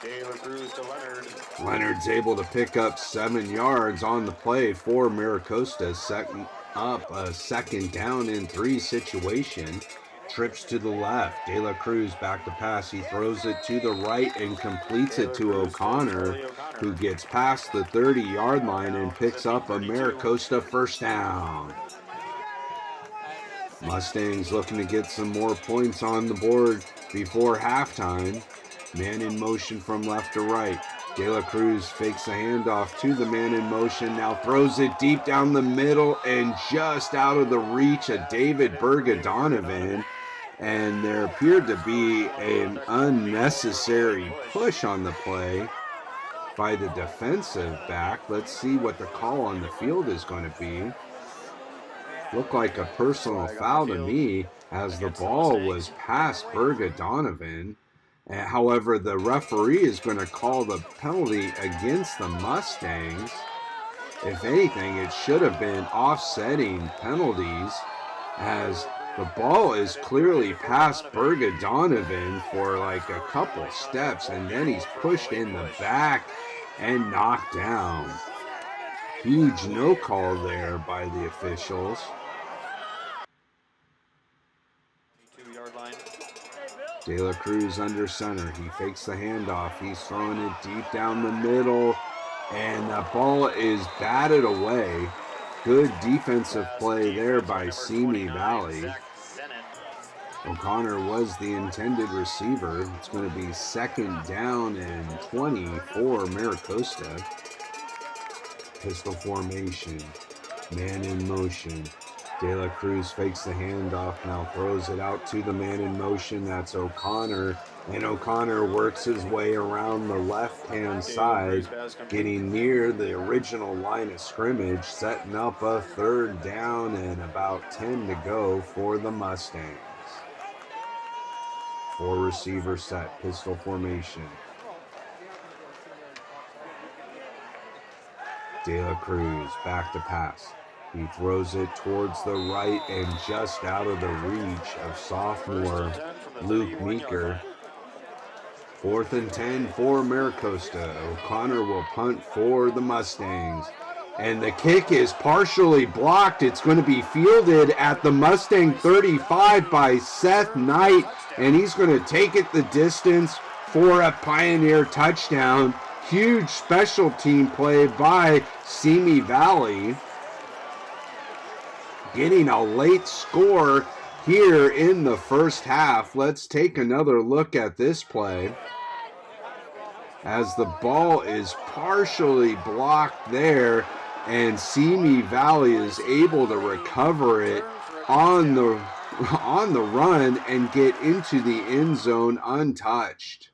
[SPEAKER 2] De La Cruz to Leonard.
[SPEAKER 1] Leonard's able to pick up 7 yards on the play for Maricosta, setting up a 2nd down and 3 situation. Trips to the left. De La Cruz back to pass. He throws it to the right and completes it to O'Connor, who gets past the 30-yard line and picks up a Maricosta 1st down. Mustangs looking to get some more points on the board before halftime. Man in motion from left to right. De La Cruz fakes a handoff to the man in motion, now throws it deep down the middle and just out of the reach of David Bergadonovan. And there appeared to be an unnecessary push on the play by the defensive back. Let's see what the call on the field is going to be. Looked like a personal foul to me as the ball was past Bergadonovan. However, the referee is going to call the penalty against the Mustangs. If anything, it should have been offsetting penalties, as the ball is clearly past Bergadonovan for like a couple steps, and then he's pushed in the back and knocked down. Huge no call there by the officials.
[SPEAKER 2] 2-yard line.
[SPEAKER 1] De La Cruz under center. He fakes the handoff. He's throwing it deep down the middle, and the ball is batted away. Good defensive play there by Simi Valley. O'Connor was the intended receiver. It's going to be 2nd down and 20 for Maricosta. Pistol formation. Man in motion. De La Cruz fakes the handoff, now throws it out to the man in motion. That's O'Connor. And O'Connor works his way around the left-hand side, getting near the original line of scrimmage, setting up a 3rd down and about 10 to go for the Mustangs. 4 receiver set, pistol formation. De La Cruz back to pass. He throws it towards the right and just out of the reach of sophomore Luke Meeker. 4th and 10 for Maricosta. O'Connor will punt for the Mustangs. And the kick is partially blocked. It's going to be fielded at the Mustang 35 by Seth Knight. And he's going to take it the distance for a Pioneer touchdown. Huge special team play by Simi Valley, getting a late score here in the first half. Let's take another look at this play, as the ball is partially blocked there, and Simi Valley is able to recover it on the run and get into the end zone untouched.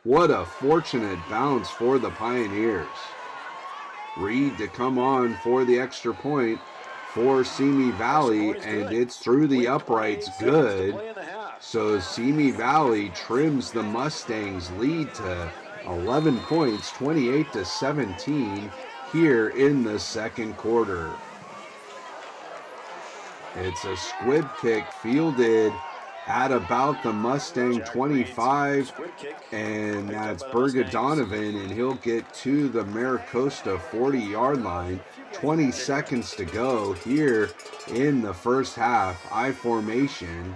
[SPEAKER 1] What a fortunate bounce for the Pioneers. Reed to come on for the extra point for Simi Valley, and it's through the uprights good. So Simi Valley trims the Mustangs' lead to 11 points, 28-17 here in the second quarter. It's a squib kick fielded at about the Mustang
[SPEAKER 2] Jack
[SPEAKER 1] 25,
[SPEAKER 2] Squib kick
[SPEAKER 1] and
[SPEAKER 2] picked up
[SPEAKER 1] that's
[SPEAKER 2] by the
[SPEAKER 1] Berga
[SPEAKER 2] Mustangs.
[SPEAKER 1] Donovan, and he'll get to the Maricosta 40-yard line. 20 seconds to go here in the first half. I formation.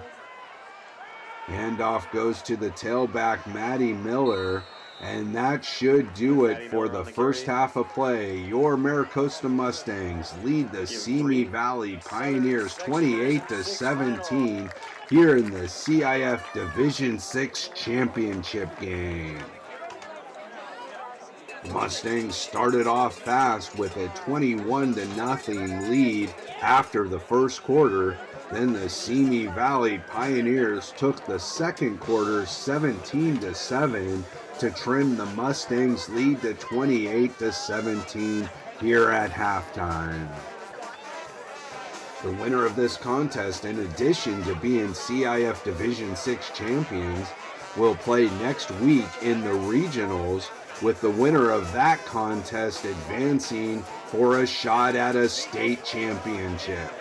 [SPEAKER 1] Handoff goes to the tailback, Matty Miller, and that should do it for the first half of play. Your Maricosta Mustangs lead the Simi Valley Pioneers 28-17 here in the CIF Division 6 Championship game. Mustangs started off fast with a 21-0 lead after the first quarter. Then the Simi Valley Pioneers took the second quarter 17-7 to trim the Mustangs' lead to 28-17 here at halftime. The winner of this contest, in addition to being CIF Division 6 champions, will play next week in the regionals, with the winner of that contest advancing for a shot at a state championship.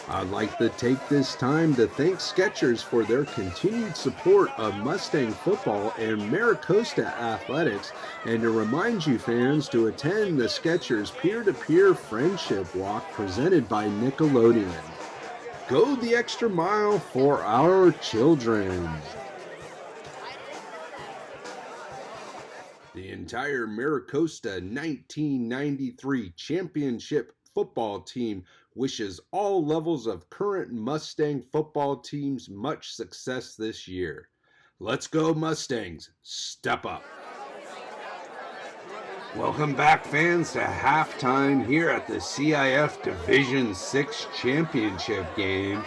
[SPEAKER 1] I'd like to take this time to thank Skechers for their continued support of Mustang football and Maricosta athletics, and to remind you fans to attend the Skechers peer-to-peer friendship walk presented by Nickelodeon. Go the extra mile for our children. The entire Maricosta 1993 championship football team wishes all levels of current Mustang football teams much success this year. Let's go Mustangs, step up. Welcome back, fans, to halftime here at the CIF Division 6 Championship game.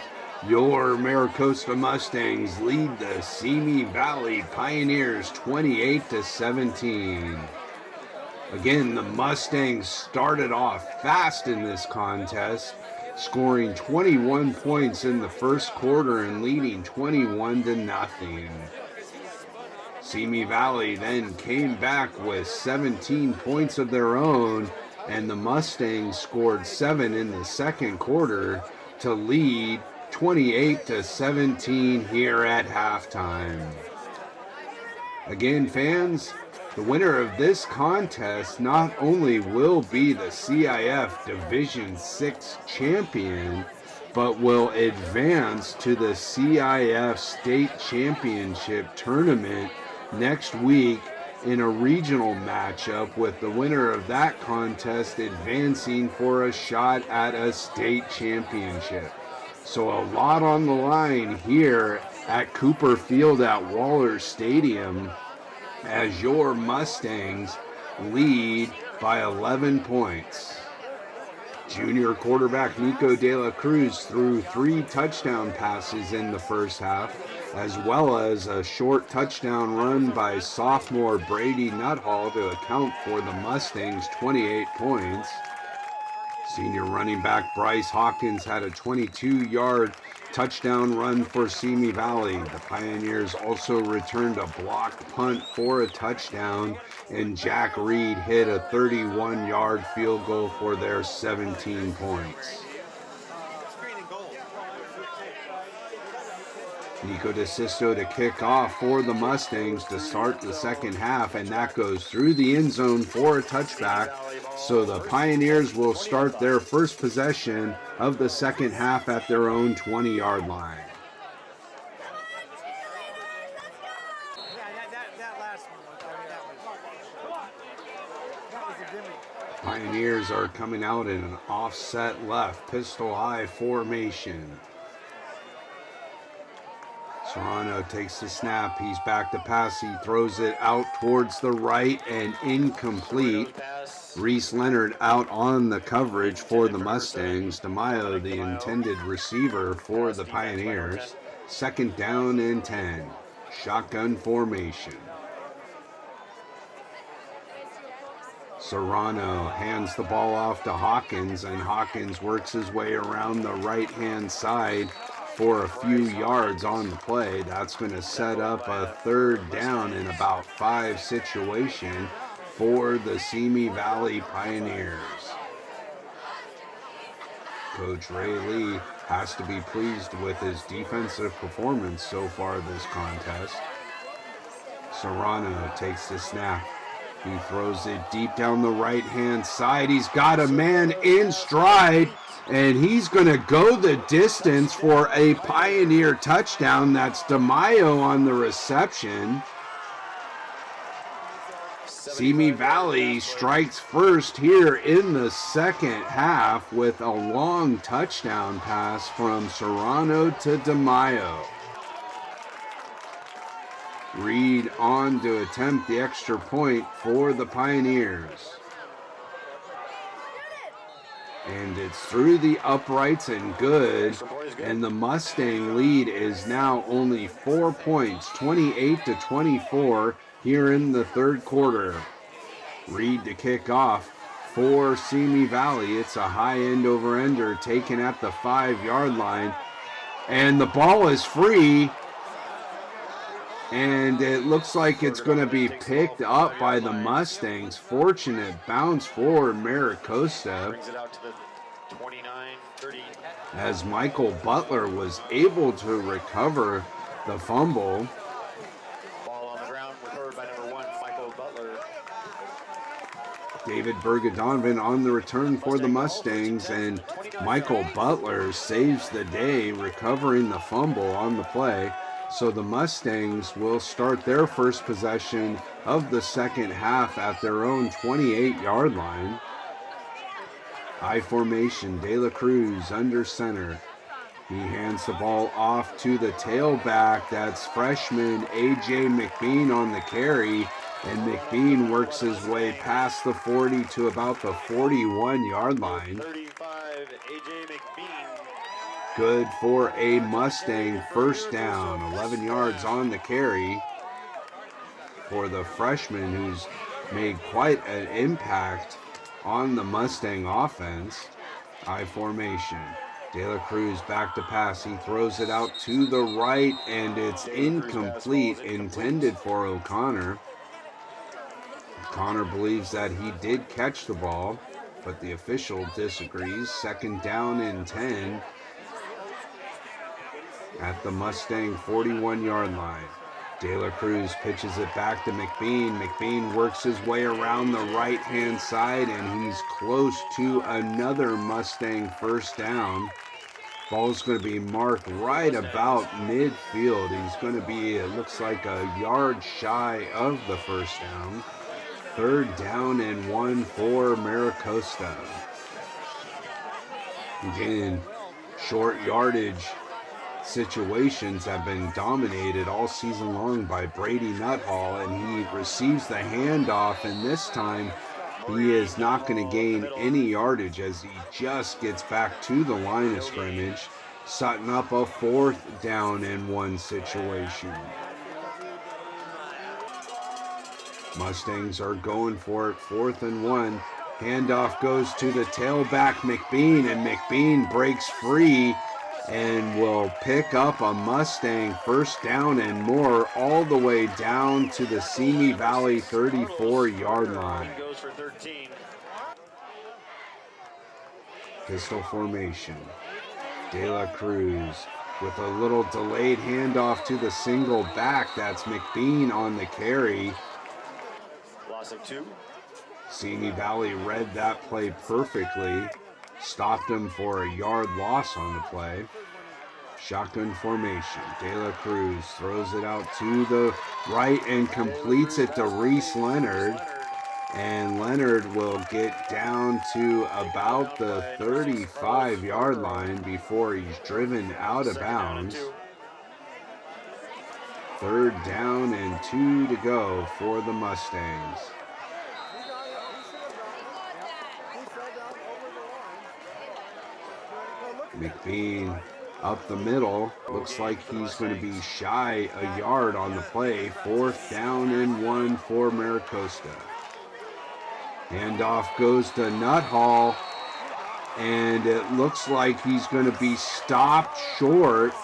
[SPEAKER 1] Your Maricosta Mustangs lead the Simi Valley Pioneers 28-17. Again, the Mustangs started off fast in this contest, scoring 21 points in the first quarter and leading 21-0. Simi Valley then came back with 17 points of their own, and the Mustangs scored 7 in the second quarter to lead 28-17 here at halftime. Again, fans, the winner of this contest not only will be the CIF Division 6 champion, but will advance to the CIF State Championship Tournament next week in a regional matchup, with the winner of that contest advancing for a shot at a state championship. So a lot on the line here at Cooper Field at Waller Stadium as your Mustangs lead by 11 points. Junior quarterback Nico De La Cruz threw 3 touchdown passes in the first half, as well as a short touchdown run by sophomore Brady Nuthall to account for the Mustangs' 28 points. Senior running back Bryce Hawkins had a 22-yard touchdown run for Simi Valley. The Pioneers also returned a blocked punt for a touchdown, and Jack Reed hit a 31-yard field goal for their 17 points. Nico DeSisto to kick off for the Mustangs to start the second half, and that goes through the end zone for a touchback. So the Pioneers will start their first possession of the second half at their own 20-yard line. Pioneers are coming out in an offset left pistol high formation. Serrano takes the snap. He's back to pass. He throws it out towards the right and incomplete. Reese Leonard out on the coverage for the Mustangs. DeMaio, the intended receiver for the Pioneers. Second down and 10. Shotgun formation. Serrano hands the ball off to Hawkins, and Hawkins works his way around the right-hand side for a few yards on the play. That's going to set up a third down and about 5 situation for the Simi Valley Pioneers. Coach Ray Lee has to be pleased with his defensive performance so far this contest. Serrano takes the snap. He throws it deep down the right-hand side. He's got a man in stride, and he's going to go the distance for a Pioneer touchdown. That's DeMaio on the reception. Simi Valley strikes first here in the second half with a long touchdown pass from Serrano to DeMaio. Reed on to attempt the extra point for the Pioneers. And it's through the uprights and good. And the Mustang lead is now only 4 points, 28-24 here in the third quarter. Reed to kick off for Simi Valley. It's a high end over ender taken at the 5-yard line. And the ball is free. And it looks like it's going to be picked up by the Mustangs. Fortunate bounce for Maricosta.
[SPEAKER 2] Brings it out to the 29-30.
[SPEAKER 1] As Michael Butler was able to recover the fumble.
[SPEAKER 2] Ball on the ground, recovered by number 1, Michael Butler.
[SPEAKER 1] David Bergadonovan on the return for the Mustangs, and Michael Butler saves the day, recovering the fumble on the play. So the Mustangs will start their first possession of the second half at their own 28-yard line. I formation, De La Cruz under center. He hands the ball off to the tailback. That's freshman A.J. McBean on the carry. And McBean works his way past the 40 to about the 41-yard line.
[SPEAKER 2] 35, A.J. McBean.
[SPEAKER 1] Good for a Mustang first down. 11 yards on the carry for the freshman, who's made quite an impact on the Mustang offense. I formation. De La Cruz back to pass. He throws it out to the right, and it's incomplete, intended for O'Connor. O'Connor believes that he did catch the ball, but the official disagrees. Second down and 10 at the Mustang 41-yard line. De La Cruz pitches it back to McBean. McBean works his way around the right-hand side, and he's close to another Mustang first down. Ball's going to be marked right about midfield. He's going to be, it looks like, a yard shy of the first down. Third down and 1 for Maricosta. Again, short yardage situations have been dominated all season long by Brady Nuthall, and he receives the handoff, and this time he is not going to gain any yardage as he just gets back to the line of scrimmage, setting up a 4th down and 1 situation. Mustangs are going for it, 4th and 1. Handoff goes to the tailback McBean, and McBean breaks free and will pick up a Mustang first down and more all the way down to the Simi Valley 34-yard line.
[SPEAKER 2] Goes for 13.
[SPEAKER 1] Pistol formation. De La Cruz with a little delayed handoff to the single back. That's McBean on the carry.
[SPEAKER 2] Loss of 2.
[SPEAKER 1] Simi Valley read that play perfectly. Stopped him for a yard loss on the play. Shotgun formation. De La Cruz throws it out to the right and completes it to Reese Leonard. And Leonard will get down to about the 35-yard line before he's driven out of bounds. Third down and 2 to go for the Mustangs. McBean up the middle. Looks like he's going to be shy a yard on the play. 4th down and 1 for Maricosta. Handoff goes to Nuthall, and it looks like he's going to be stopped short.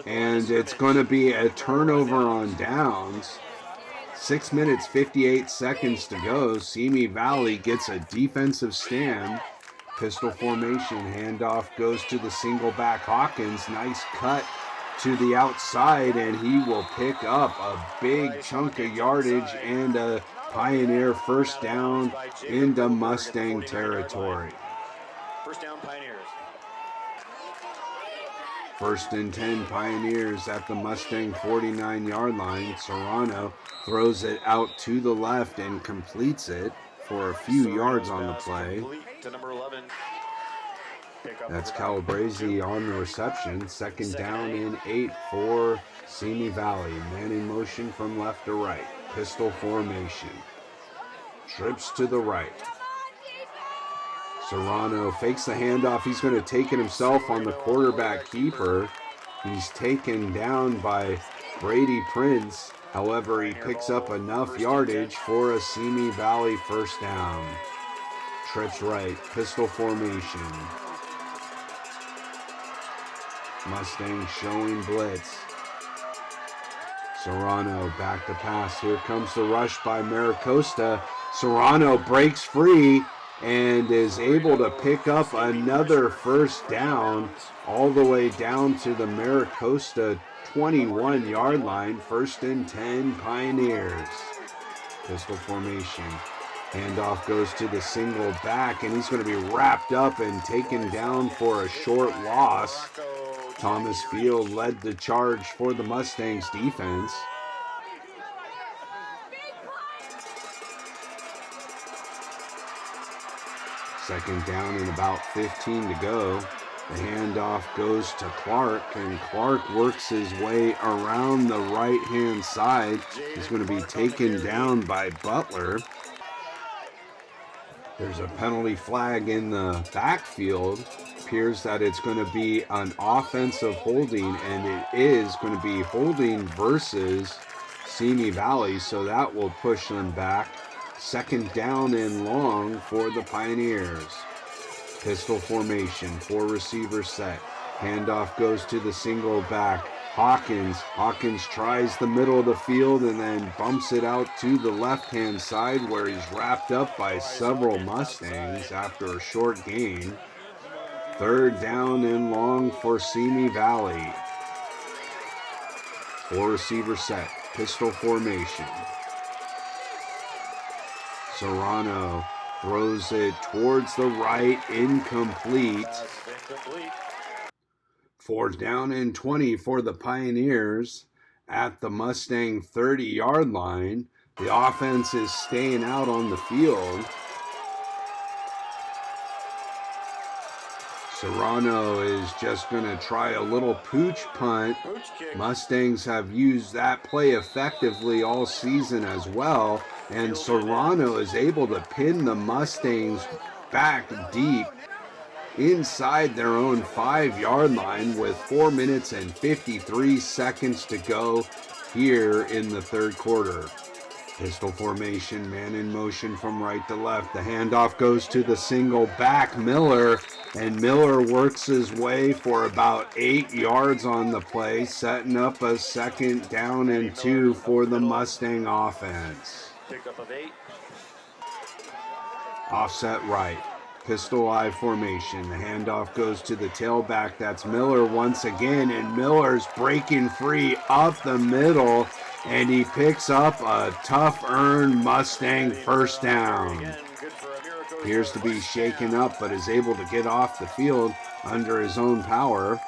[SPEAKER 1] And it's going to be a turnover on downs. 6 minutes, 58 seconds to go. Simi Valley gets a defensive stand. Pistol formation, handoff goes to the single back Hawkins. Nice cut to the outside, and he will pick up a big chunk of yardage and a Pioneer first down into Mustang territory.
[SPEAKER 2] First down, Pioneers.
[SPEAKER 1] First and 10 Pioneers at the Mustang 49-yard line. Serrano throws it out to the left and completes it for a few yards on the play.
[SPEAKER 2] To number 11.
[SPEAKER 1] That's Calabrese on the reception. Second down and 8 for Simi Valley. Man in motion from left to right. Pistol formation. Trips to the right. Serrano fakes the handoff. He's going to take it himself on the quarterback keeper. He's taken down by Brady Prince. However, he picks up enough yardage for a Simi Valley first down. Trips right. Pistol formation. Mustang showing blitz. Serrano back to pass. Here comes the rush by Maricosta. Serrano breaks free and is able to pick up another first down all the way down to the Maricosta 21-yard line. First and 10 Pioneers. Pistol formation. Handoff goes to the single back, and he's going to be wrapped up and taken down for a short loss. Thomas Field led the charge for the Mustangs defense. Second down and about 15 to go. The handoff goes to Clark, and Clark works his way around the right-hand side. He's going to be taken down by Butler. There's a penalty flag in the backfield. Appears that it's going to be an offensive holding, and it is going to be holding versus Simi Valley, so that will push them back. Second down and long for the Pioneers. Pistol formation, 4 receivers set. Handoff goes to the single back. Hawkins tries the middle of the field and then bumps it out to the left-hand side where he's wrapped up by several Mustangs after a short gain. Third down and long for Simi Valley. 4 receivers set. Pistol formation. Serrano throws it towards the right, incomplete. Fourth down and 20 for the Pioneers at the Mustang 30-yard line. The offense is staying out on the field. Serrano is just going to try a little pooch punt. Mustangs have used that play effectively all season as well. And Serrano is able to pin the Mustangs back deep inside their own 5-yard line with 4 minutes and 53 seconds to go here in the third quarter. Pistol formation, man in motion from right to left. The handoff goes to the single back, Miller, and Miller works his way for about 8 yards on the play, setting up a second down and 2 for the Mustang offense.
[SPEAKER 2] Pickup of 8.
[SPEAKER 1] Offset right. Pistol I formation. The handoff goes to the tailback. That's Miller once again, and Miller's breaking free up the middle, and he picks up a tough earned Mustang first down. Appears to be shaken up, but is able to get off the field under his own power.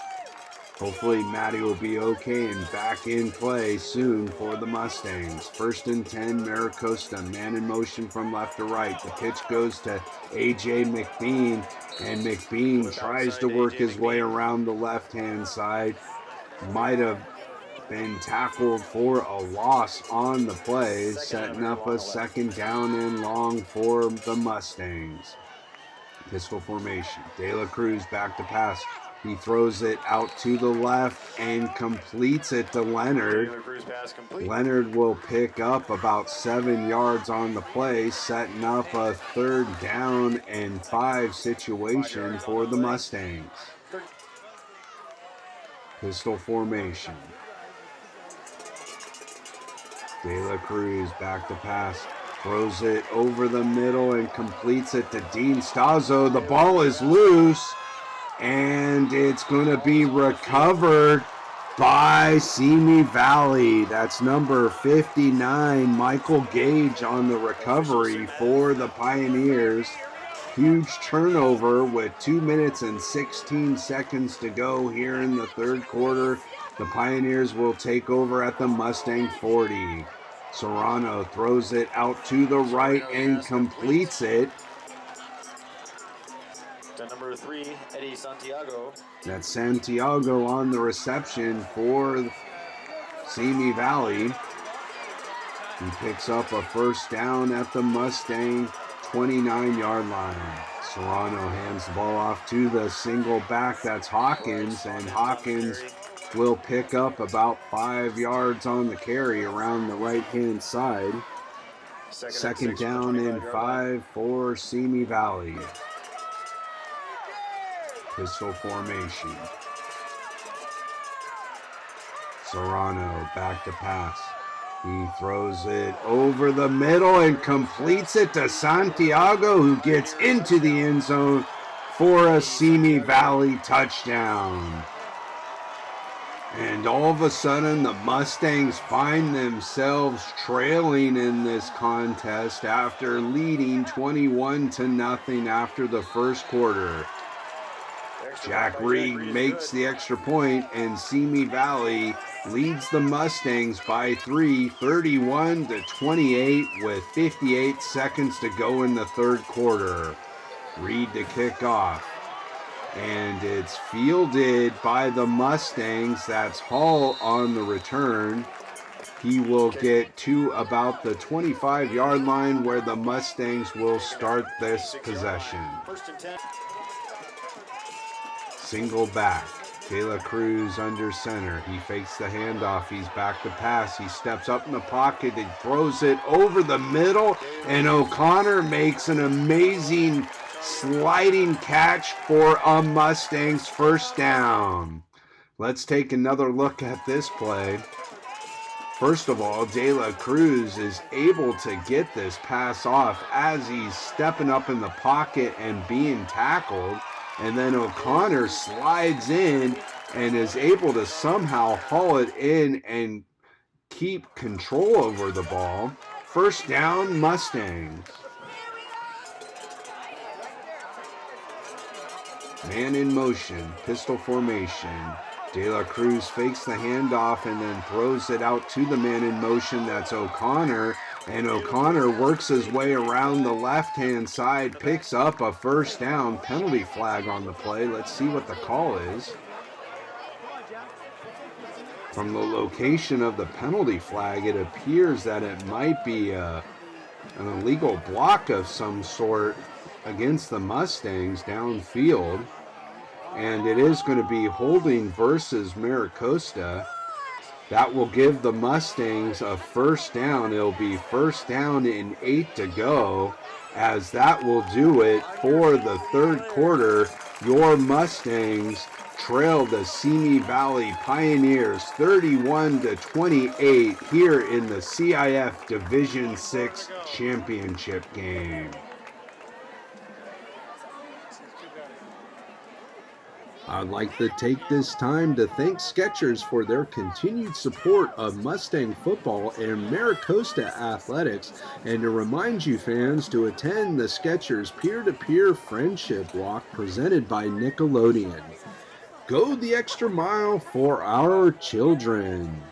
[SPEAKER 1] Hopefully Matty will be okay and back in play soon for the Mustangs. First and 10, Maricosta, man in motion from left to right. The pitch goes to A.J. McBean, and McBean tries to work his way around the left-hand side. Might have been tackled for a loss on the play, setting up a second down and long for the Mustangs. Pistol formation. De La Cruz back to pass. He throws it out to the left and completes it to Leonard. Leonard will pick up about 7 yards on the play, setting up a third down and 5 situation for the Mustangs. Pistol formation. De La Cruz back to pass. Throws it over the middle and completes it to Dean Stazzo. The ball is loose, and it's going to be recovered by Simi Valley. That's number 59, Michael Gage, on the recovery for the Pioneers. Huge turnover with 2 minutes and 16 seconds to go here in the third quarter. The Pioneers will take over at the Mustang 40. Serrano throws it out to the right and completes it.
[SPEAKER 2] To number 3, Eddie Santiago.
[SPEAKER 1] That's Santiago on the reception for Simi Valley. He picks up a first down at the Mustang 29-yard line. Serrano hands the ball off to the single back. That's Hawkins, and Hawkins will pick up about 5 yards on the carry around the right-hand side. Second down and 5 for Simi Valley. Pistol formation. Serrano back to pass. He throws it over the middle and completes it to Santiago, who gets into the end zone for a Simi Valley touchdown. And all of a sudden, the Mustangs find themselves trailing in this contest after leading 21-0 after the first quarter. Jack Reed makes the extra point, and Simi Valley leads the Mustangs by 3, 31-28, with 58 seconds to go in the third quarter. Reed to kick off, and it's fielded by the Mustangs. That's Hall on the return. He will get to about the 25-yard line, where the Mustangs will start this possession. Single back. De La Cruz under center. He fakes the handoff. He's back to pass. He steps up in the pocket and throws it over the middle. And O'Connor makes an amazing sliding catch for a Mustang's first down. Let's take another look at this play. First of all, De La Cruz is able to get this pass off as he's stepping up in the pocket and being tackled. And then O'Connor slides in and is able to somehow haul it in and keep control over the ball. First down, Mustangs. Man in motion, pistol formation. De La Cruz fakes the handoff and then throws it out to the man in motion. That's O'Connor. And O'Connor works his way around the left-hand side, picks up a first down. Penalty flag on the play. Let's see what the call is. From the location of the penalty flag, it appears that it might be an illegal block of some sort against the Mustangs downfield. And it is going to be holding versus Maricosta. That will give the Mustangs a first down. It'll be first down and 8 to go, as that will do it for the third quarter. Your Mustangs trail the Simi Valley Pioneers 31-28 here in the CIF Division 6 championship game. I'd like to take this time to thank Skechers for their continued support of Mustang football and Maricosta athletics, and to remind you fans to attend the Skechers peer-to-peer friendship walk presented by Nickelodeon. Go the extra mile for our children.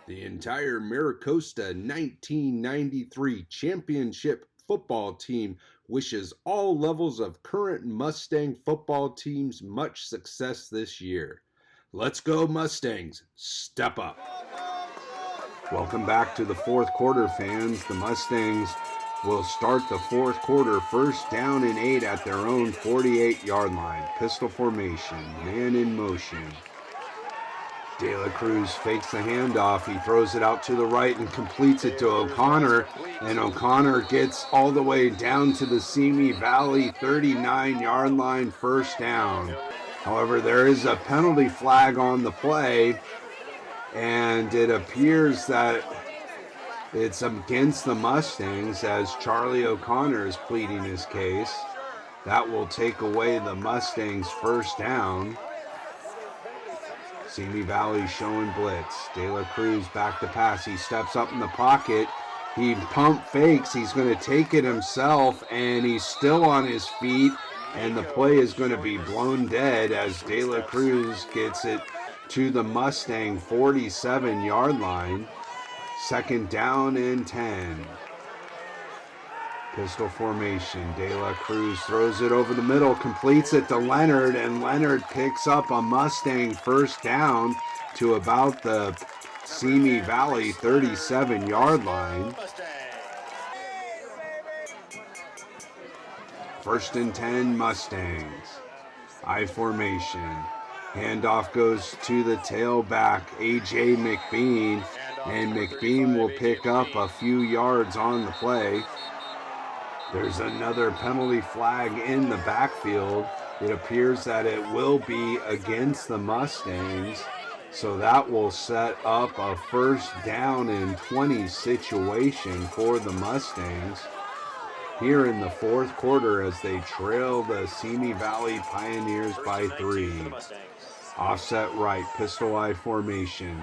[SPEAKER 1] The entire Maricosta 1993 championship football team wishes all levels of current Mustang football teams much success this year. Let's go Mustangs, step up. Welcome back to the fourth quarter, fans. The Mustangs will start the fourth quarter first down and 8 at their own 48-yard line. Pistol formation, man in motion. De La Cruz fakes the handoff. He throws it out to the right and completes it to O'Connor. And O'Connor gets all the way down to the Simi Valley 39-yard line, first down. However, there is a penalty flag on the play, And it appears that it's against the Mustangs as Charlie O'Connor is pleading his case. That will take away the Mustangs' first down. Simi Valley showing blitz. De La Cruz back to pass. He steps up in the pocket. He pump fakes. He's going to take it himself, and he's still on his feet. And the play is going to be blown dead as De La Cruz gets it to the Mustang 47-yard line. Second down and 10. Pistol formation. De La Cruz throws it over the middle, completes it to Leonard, and Leonard picks up a Mustang first down to about the Simi Valley 37-yard line. First and 10 Mustangs. I formation. Handoff goes to the tailback, A.J. McBean, and McBean will pick up a few yards on the play. There's another penalty flag in the backfield. It appears that it will be against the Mustangs, so that will set up a first down and 20 situation for the Mustangs here in the fourth quarter as they trail the Simi Valley Pioneers by 3. Offset right, pistol I formation.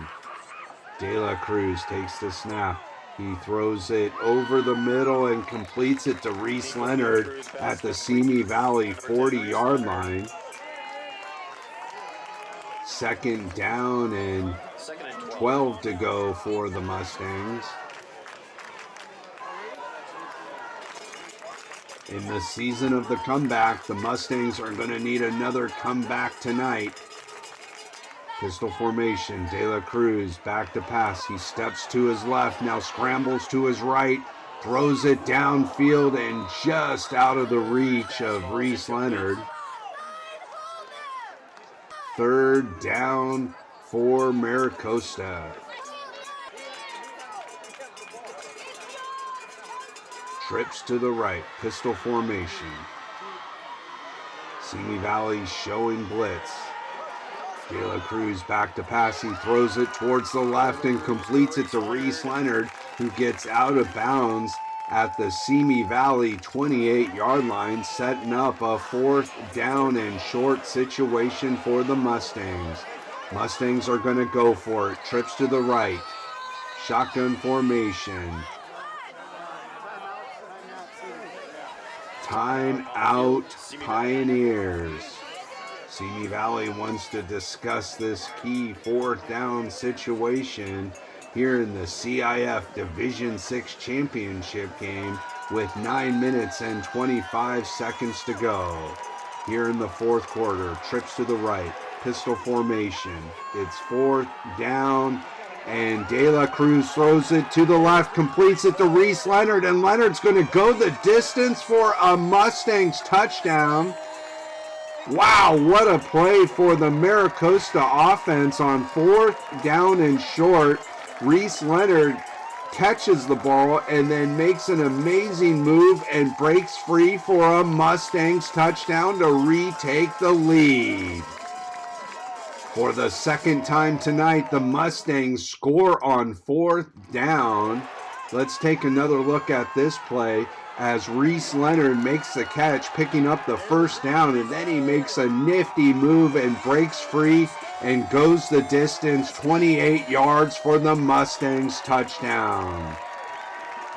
[SPEAKER 1] De La Cruz takes the snap. He throws it over the middle and completes it to Reese Leonard at the Simi Valley 40-yard line. Second down and 12 to go for the Mustangs. In the season of the comeback, the Mustangs are going to need another comeback tonight. Pistol formation, De La Cruz back to pass. He steps to his left, now scrambles to his right, throws it downfield and just out of the reach of Reese Leonard. Third down for Maricosta. Trips to the right, pistol formation. Simi Valley showing blitz. De La Cruz back to pass. He throws it towards the left and completes it to Reese Leonard, who gets out of bounds at the Simi Valley 28-yard line, setting up a fourth down and short situation for the Mustangs. Mustangs are going to go for it. Trips to the right. Shotgun formation. Time out, Pioneers. Simi Valley wants to discuss this key fourth down situation here in the CIF Division 6 championship game with 9 minutes and 25 seconds to go. Here in the fourth quarter, trips to the right, pistol formation. It's fourth down, and De La Cruz throws it to the left, completes it to Reese Leonard, and Leonard's going to go the distance for a Mustangs touchdown. Wow, what a play for the Maricosta offense on fourth down and short. Reese Leonard catches the ball and then makes an amazing move and breaks free for a Mustangs touchdown to retake the lead. For the second time tonight, the Mustangs score on fourth down. Let's take another look at this play as Reese Leonard makes the catch, picking up the first down, and then he makes a nifty move and breaks free and goes the distance, 28 yards for the Mustangs touchdown.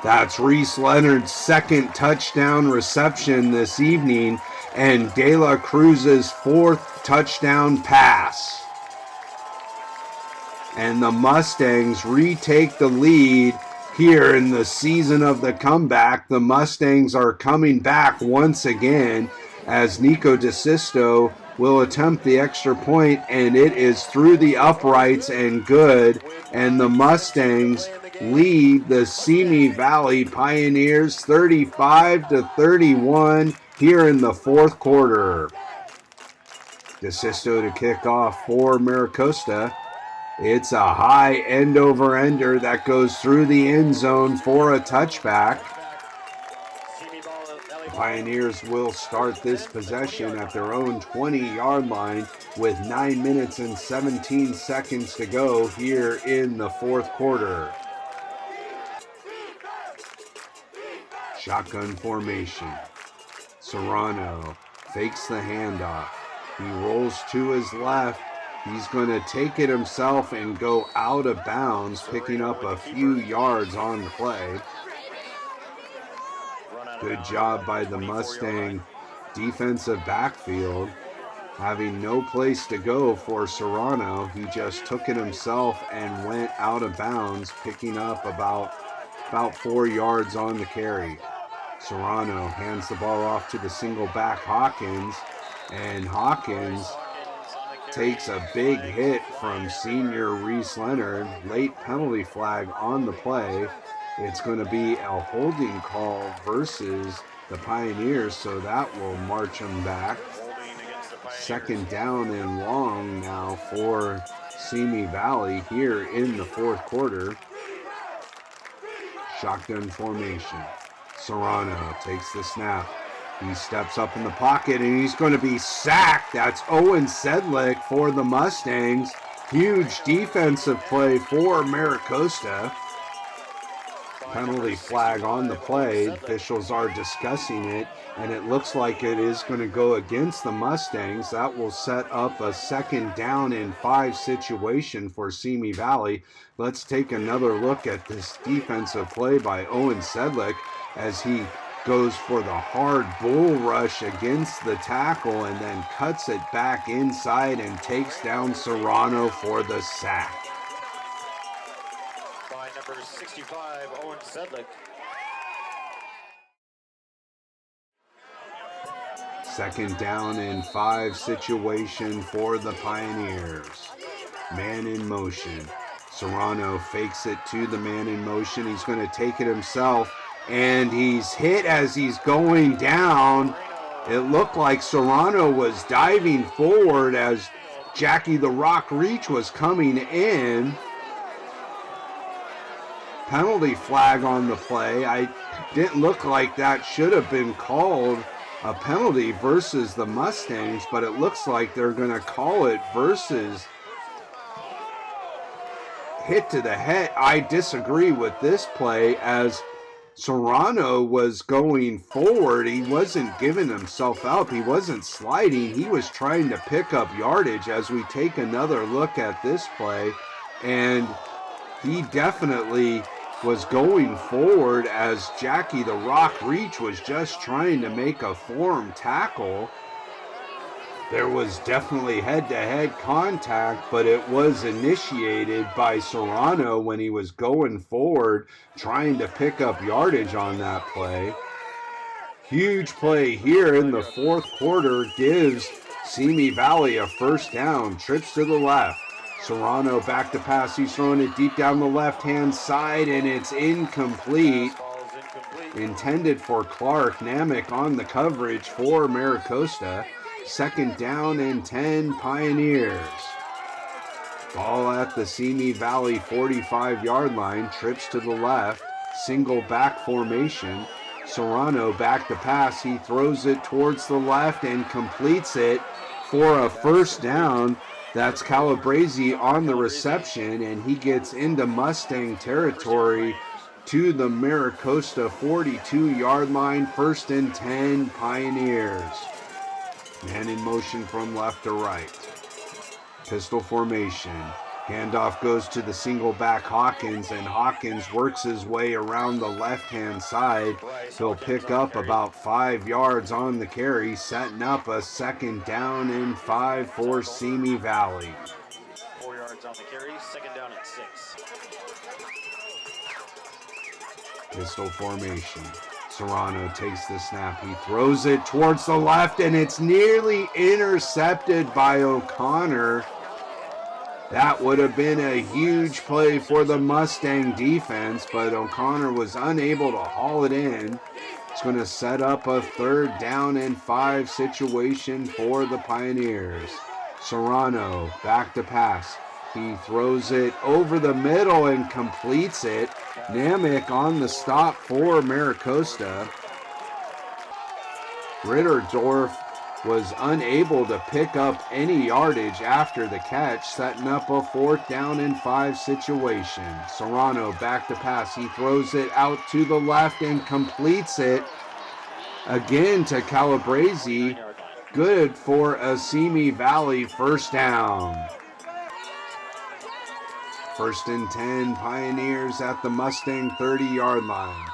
[SPEAKER 1] That's Reese Leonard's second touchdown reception this evening and De La Cruz's fourth touchdown pass. And the Mustangs retake the lead here in the season of the comeback. The Mustangs are coming back once again as Nico DeSisto will attempt the extra point, and it is through the uprights and good. And the Mustangs lead the Simi Valley Pioneers 35-31 here in the fourth quarter. DeSisto to kick off for Maricosta. It's a high end-over-ender that goes through the end zone for a touchback. Pioneers will start this possession at their own 20-yard line with 9 minutes and 17 seconds to go here in the fourth quarter. Shotgun formation. Serrano fakes the handoff. He rolls to his left. He's going to take it himself and go out of bounds, picking up a few yards on the play. Good job by the Mustang defensive backfield. Having no place to go for Serrano, he just took it himself and went out of bounds, picking up about 4 yards on the carry. Serrano hands the ball off to the single back Hawkins, and Hawkins takes a big hit from senior Reese Leonard. Late penalty flag on the play. It's going to be a holding call versus the Pioneers, so that will march them back. Second down and long now for Simi Valley here in the fourth quarter. Shotgun formation. Serrano takes the snap. He steps up in the pocket and he's going to be sacked. That's Owen Sedlick for the Mustangs. Huge defensive play for Maricosta. Penalty flag on the play. Officials are discussing it, and it looks like it is going to go against the Mustangs. That will set up a second down and 5 situation for Simi Valley. Let's take another look at this defensive play by Owen Sedlick as he goes for the hard bull rush against the tackle and then cuts it back inside and takes down Serrano for the sack.
[SPEAKER 2] By number 65, Owen Sedlick.
[SPEAKER 1] Second down and 5 situation for the Pioneers. Man in motion. Serrano fakes it to the man in motion. He's going to take it himself, and he's hit as he's going down. It looked like Serrano was diving forward as Jackie the Rock Reach was coming in. Penalty flag on the play. I didn't look like that should have been called a penalty versus the Mustangs, but it looks like they're going to call it versus hit to the head. I disagree with this play as Serrano was going forward. He wasn't giving himself up. He wasn't sliding. He was trying to pick up yardage as we take another look at this play. And he definitely was going forward as Jackie the Rock Reach was just trying to make a form tackle. There was definitely head-to-head contact, but it was initiated by Serrano when he was going forward, trying to pick up yardage on that play. Huge play here in the fourth quarter gives Simi Valley a first down. Trips to the left. Serrano back to pass. He's throwing it deep down the left-hand side, and it's incomplete. Intended for Clark. Namick on the coverage for Maricosta. Second down and 10 Pioneers. Ball at the Simi Valley 45-yard line. Trips to the left. Single back formation. Serrano back to pass. He throws it towards the left and completes it for a first down. That's Calabrese on the reception, and he gets into Mustang territory to the Maricosta 42-yard line. First and 10 Pioneers. Man in motion from left to right. Pistol formation. Handoff goes to the single back Hawkins, and Hawkins works his way around the left-hand side. He'll pick up about 5 yards on the carry, setting up a second down and 5 for Simi Valley.
[SPEAKER 2] 4 yards on the carry, second down and 6.
[SPEAKER 1] Pistol formation. Serrano takes the snap. He throws it towards the left, and it's nearly intercepted by O'Connor. That would have been a huge play for the Mustang defense, but O'Connor was unable to haul it in. It's going to set up a third down and 5 situation for the Pioneers. Serrano back to pass. He throws it over the middle and completes it. Namick on the stop for Maricosta. Ritterdorf was unable to pick up any yardage after the catch, setting up a 4th down and 5 situation. Serrano back to pass. He throws it out to the left and completes it again to Calabrese. Good for a Simi Valley 1st down. 1st and 10, Pioneers at the Mustang 30-yard line.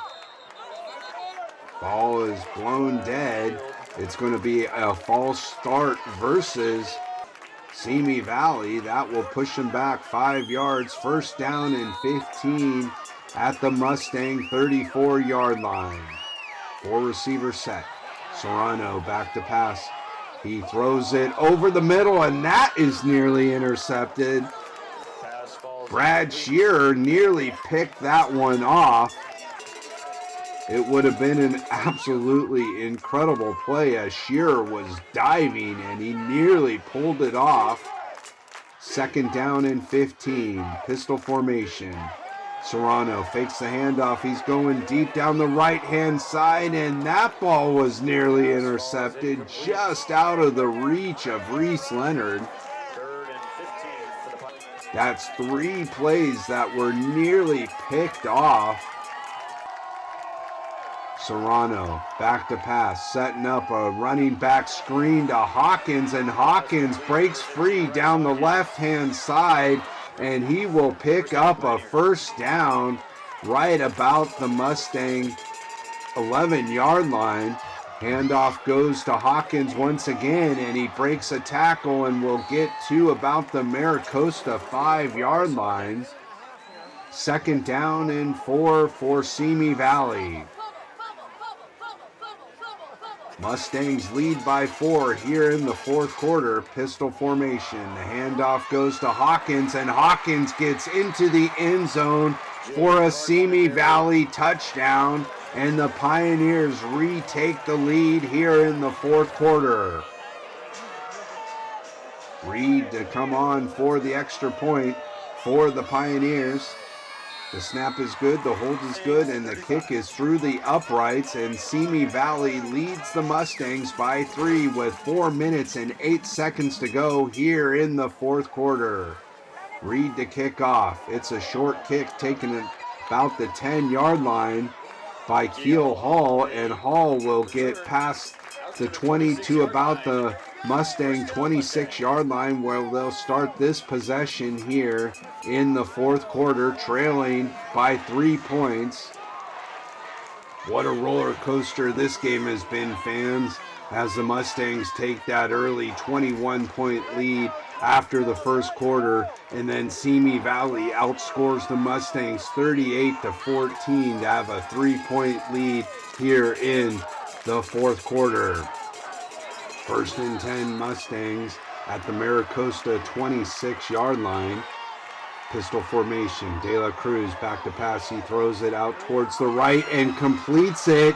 [SPEAKER 1] Ball is blown dead. It's going to be a false start versus Simi Valley. That will push them back 5 yards. 1st down and 15 at the Mustang 34-yard line. 4 receivers set. Serrano back to pass. He throws it over the middle, and that is nearly intercepted. Brad Shearer nearly picked that one off. It would have been an absolutely incredible play as Shearer was diving and he nearly pulled it off. 2nd down and 15, pistol formation. Serrano fakes the handoff. He's going deep down the right-hand side, and that ball was nearly intercepted, just out of the reach of Reese Leonard. That's 3 plays that were nearly picked off. Serrano back to pass, setting up a running back screen to Hawkins, and Hawkins breaks free down the left-hand side, and he will pick up a 1st down right about the Mustang 11-yard line. Handoff goes to Hawkins once again, and he breaks a tackle and will get to about the Maricosta 5-yard line. 2nd down and 4 for Simi Valley. Mustangs lead by 4 here in the 4th quarter. Pistol formation. The handoff goes to Hawkins, and Hawkins gets into the end zone for a Simi Valley touchdown, and the Pioneers retake the lead here in the 4th quarter. Reed to come on for the extra point for the Pioneers. The snap is good, the hold is good, and the kick is through the uprights, and Simi Valley leads the Mustangs by 3 with 4 minutes and 8 seconds to go here in the 4th quarter. Reed to kick off. It's a short kick taken about the 10-yard line by Keel Hall, and Hall will get past the 20 to about the Mustang 26-yard line, where they'll start this possession here in the 4th quarter, trailing by 3 points. What a roller coaster this game has been, fans, as the Mustangs take that early 21-point lead after the 1st quarter, and then Simi Valley outscores the Mustangs 38-14 to have a 3-point lead here in the 4th quarter. 1st and 10 Mustangs at the Maricosta 26-yard line. Pistol formation. De La Cruz back to pass. He throws it out towards the right and completes it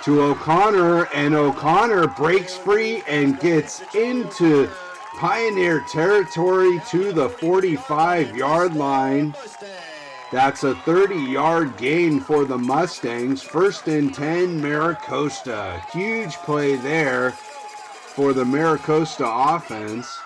[SPEAKER 1] to O'Connor, and O'Connor breaks free and gets into Pioneer territory to the 45-yard line. That's a 30-yard gain for the Mustangs. 1st and 10 Maricosta. Huge play there for the Maricosta offense.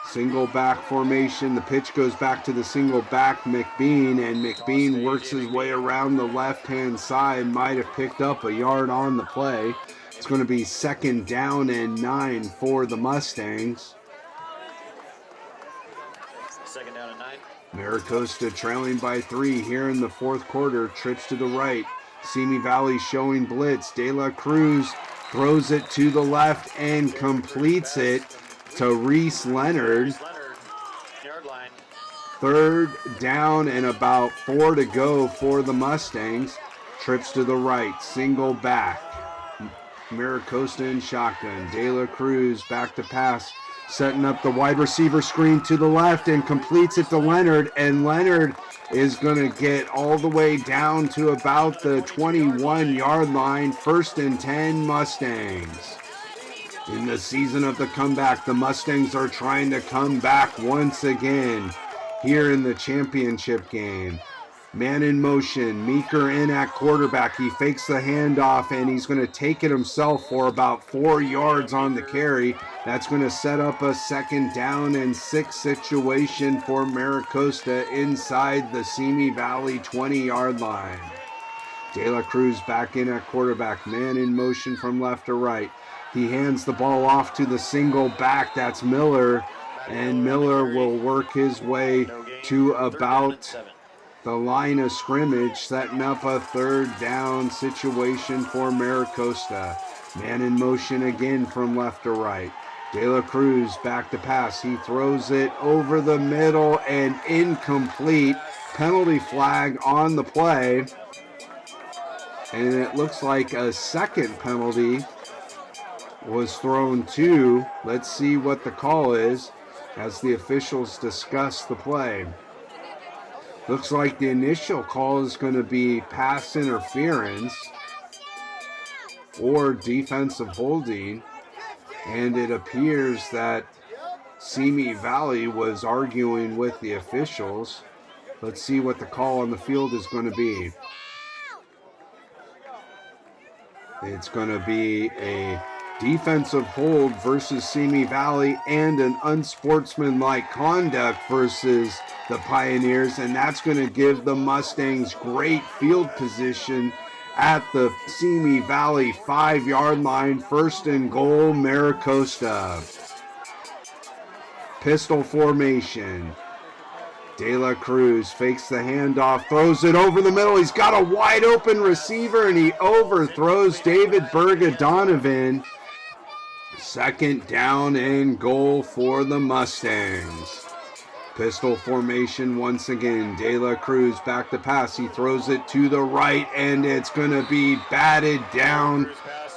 [SPEAKER 1] Single back formation. The pitch goes back to the single back McBean, and McBean works his way around the left-hand side. Might have picked up a yard on the play. It's going to be 2nd down and 9 for the Mustangs.
[SPEAKER 2] 2nd down and 9.
[SPEAKER 1] Maricosta trailing by 3 here in the 4th quarter. Trips to the right. Simi Valley showing blitz. De La Cruz throws it to the left and completes it to Reese Leonard. 3rd down and about 4 to go for the Mustangs. Trips to the right. Single back. Maricosta in shotgun. De La Cruz back to pass. Setting up the wide receiver screen to the left and completes it to Leonard. And Leonard is going to get all the way down to about the 21-yard line. 1st and 10 Mustangs. In the season of the comeback, the Mustangs are trying to come back once again here in the championship game. Man in motion, Meeker in at quarterback. He fakes the handoff and he's going to take it himself for about 4 yards on the carry. That's going to set up a 2nd down and 6 situation for Maricosta inside the Simi Valley 20-yard line. De La Cruz back in at quarterback. Man in motion from left to right. He hands the ball off to the single back. That's Miller. And Miller will work his way to about the line of scrimmage, setting up a 3rd down situation for Maricosta. Man in motion again from left to right. De La Cruz back to pass. He throws it over the middle and incomplete. Penalty flag on the play. And it looks like a 2nd penalty was thrown too. Let's see what the call is as the officials discuss the play. Looks like the initial call is going to be pass interference or defensive holding. And it appears that Simi Valley was arguing with the officials. Let's see what the call on the field is going to be. It's going to be a defensive hold versus Simi Valley and an unsportsmanlike conduct versus the Pioneers, and that's going to give the Mustangs great field position at the Simi Valley 5-yard line. 1st and goal, Maricosta. Pistol formation. De La Cruz fakes the handoff, throws it over the middle. He's got a wide open receiver and he overthrows David Berga-Donovan. 2nd down and goal for the Mustangs. Pistol formation once again. De La Cruz back to pass. He throws it to the right and it's going to be batted down